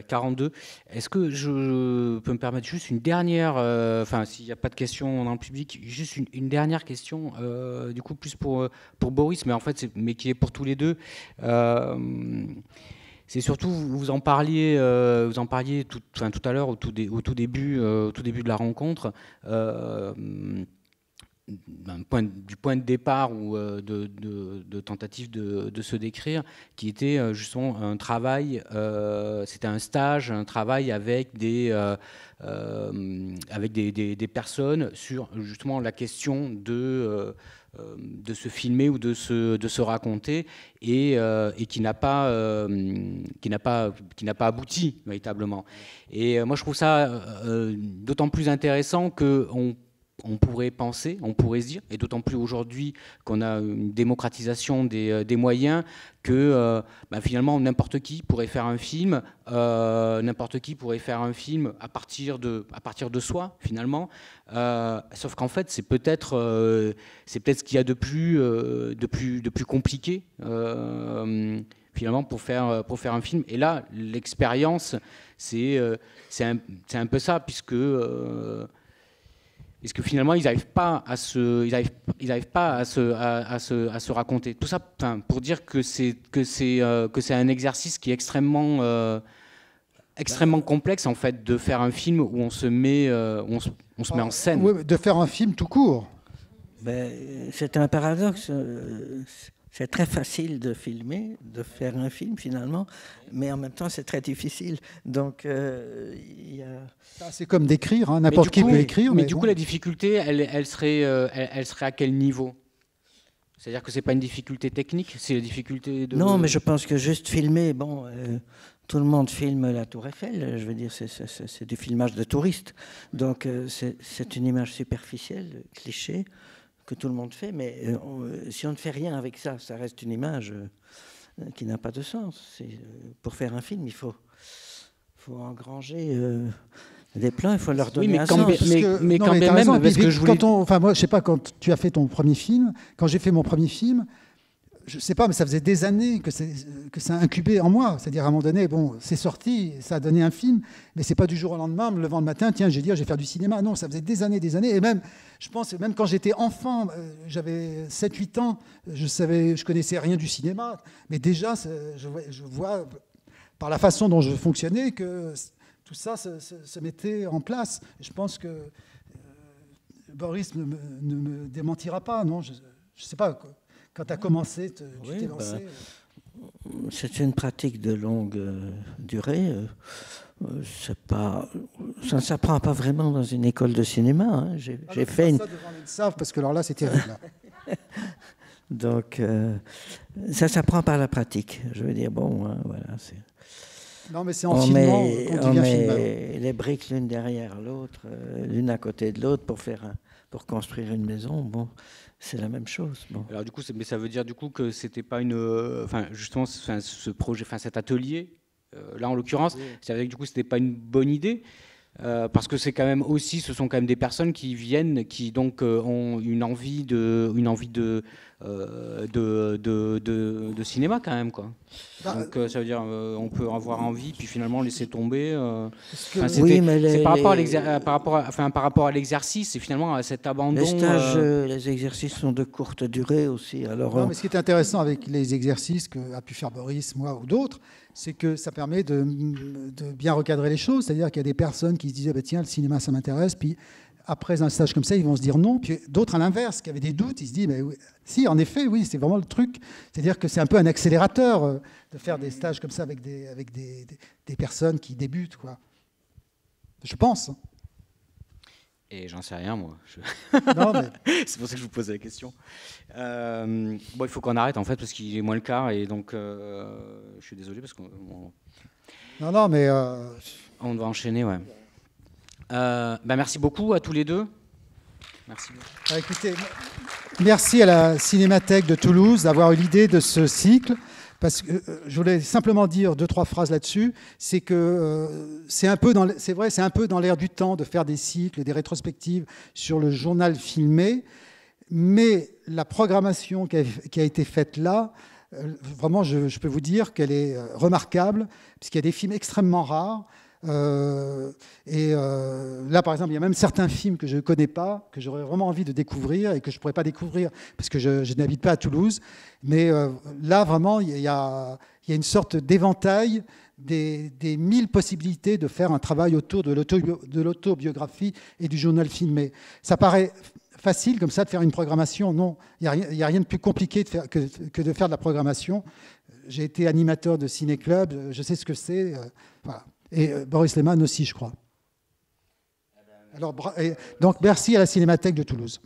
42. Est-ce que je peux me permettre juste une dernière, s'il n'y a pas de questions dans le public, juste une dernière question, du coup plus pour Boris, mais en fait, mais qui est pour tous les deux. C'est surtout, vous en parliez tout à l'heure au tout début de la rencontre. Du point de départ ou de tentative de se décrire, qui était justement un travail, c'était un stage, un travail avec des personnes sur justement la question de se filmer ou de se raconter, et qui n'a pas abouti véritablement. Et moi je trouve ça d'autant plus intéressant qu'on pourrait penser, on pourrait se dire, et d'autant plus aujourd'hui qu'on a une démocratisation des moyens, que finalement n'importe qui pourrait faire un film, à partir de soi finalement, sauf qu'en fait c'est peut-être ce qu'il y a de plus compliqué finalement pour faire un film. Et là l'expérience c'est un peu ça, puisque finalement, ils n'arrivent pas à se raconter. Tout ça, pour dire que c'est un exercice qui est extrêmement complexe, en fait, de faire un film où on se met en scène. Oui, de faire un film tout court. C'est un paradoxe. C'est très facile de filmer, de faire un film finalement, mais en même temps c'est très difficile. Donc c'est comme d'écrire, hein. N'importe qui peut écrire. Mais du coup la difficulté, elle serait à quel niveau? C'est-à-dire que c'est pas une difficulté technique, c'est la difficulté de... Non, mais je pense que juste filmer, tout le monde filme la Tour Eiffel, je veux dire, c'est du filmage de touristes. Donc c'est une image superficielle, cliché, que tout le monde fait, mais si on ne fait rien avec ça, ça reste une image qui n'a pas de sens. Pour faire un film, il faut engranger Les plans, il faut leur donner mais un quand sens. même- mais quand t'as même, raison. parce Puis, que je voulais- enfin, moi, je sais pas, quand tu as fait ton premier film, quand j'ai fait mon premier film, je sais pas, mais ça faisait des années que ça a incubé en moi. C'est-à-dire, à un moment donné, bon, c'est sorti, ça a donné un film, mais c'est pas du jour au lendemain, me levant le matin, tiens, je vais faire du cinéma. Non, ça faisait des années, et même, je pense, même quand j'étais enfant, j'avais 7-8 ans, je connaissais rien du cinéma, mais déjà, je vois, par la façon dont je fonctionnais, que tout ça se mettait en place. Je pense que Boris ne me démentira pas, non, je sais pas, quoi. Quand tu as commencé, tu t'es lancé. C'est une pratique de longue durée. Ça ne s'apprend pas vraiment dans une école de cinéma. Hein. J'ai fait une. Ça devant les savent, parce que alors là, c'est terrible. Donc, ça s'apprend par la pratique. Je veux dire, bon, hein, voilà. Non, mais c'est en filmant qu'on devient filmeur. Les briques l'une derrière l'autre, l'une à côté de l'autre pour construire une maison. Bon, c'est la même chose. Bon. Alors du coup, mais ça veut dire du coup que c'était pas justement, ce projet, cet atelier, là en l'occurrence, ça veut dire que du coup, c'était pas une bonne idée. Parce que c'est quand même aussi, ce sont quand même des personnes qui viennent, qui donc ont une envie de cinéma quand même, quoi. Donc ça veut dire on peut avoir envie puis finalement laisser tomber. Oui, mais c'est par rapport à l'exercice et finalement à cet abandon. Les stages, les exercices sont de courte durée aussi. Alors non, mais ce qui est intéressant avec les exercices qu'a pu faire Boris, moi ou d'autres, c'est que ça permet de bien recadrer les choses. C'est-à-dire qu'il y a des personnes qui se disaient, bah, tiens, le cinéma, ça m'intéresse. Puis après un stage comme ça, ils vont se dire non. Puis d'autres, à l'inverse, qui avaient des doutes, ils se disent, mais oui, si, en effet, oui, c'est vraiment le truc. C'est-à-dire que c'est un peu un accélérateur de faire des stages comme ça avec des personnes qui débutent, quoi. Je pense. Et j'en sais rien, moi. Non, mais... c'est pour ça que je vous pose la question. Bon, il faut qu'on arrête, en fait, parce qu'il est moins le quart, et donc je suis désolé, parce qu'on... Non, mais... On doit enchaîner, ouais. Merci beaucoup à tous les deux. Merci. Écoutez, merci à la Cinémathèque de Toulouse d'avoir eu l'idée de ce cycle. Parce que je voulais simplement dire 2-3 phrases là-dessus. C'est que c'est un peu dans l'air du temps de faire des cycles, des rétrospectives sur le journal filmé. Mais la programmation qui a été faite là, vraiment, je peux vous dire qu'elle est remarquable, puisqu'il y a des films extrêmement rares. Là, par exemple, il y a même certains films que je ne connais pas, que j'aurais vraiment envie de découvrir et que je ne pourrais pas découvrir parce que je n'habite pas à Toulouse. Mais là, vraiment, il y a une sorte d'éventail des 1000 possibilités de faire un travail autour de l'autobiographie et du journal filmé. Ça paraît facile comme ça de faire une programmation. Non, il n'y a rien de plus compliqué que de faire de la programmation. J'ai été animateur de ciné-club, je sais ce que c'est. Voilà. Et Boris Lehmann aussi, je crois. Alors, donc, merci à la Cinémathèque de Toulouse.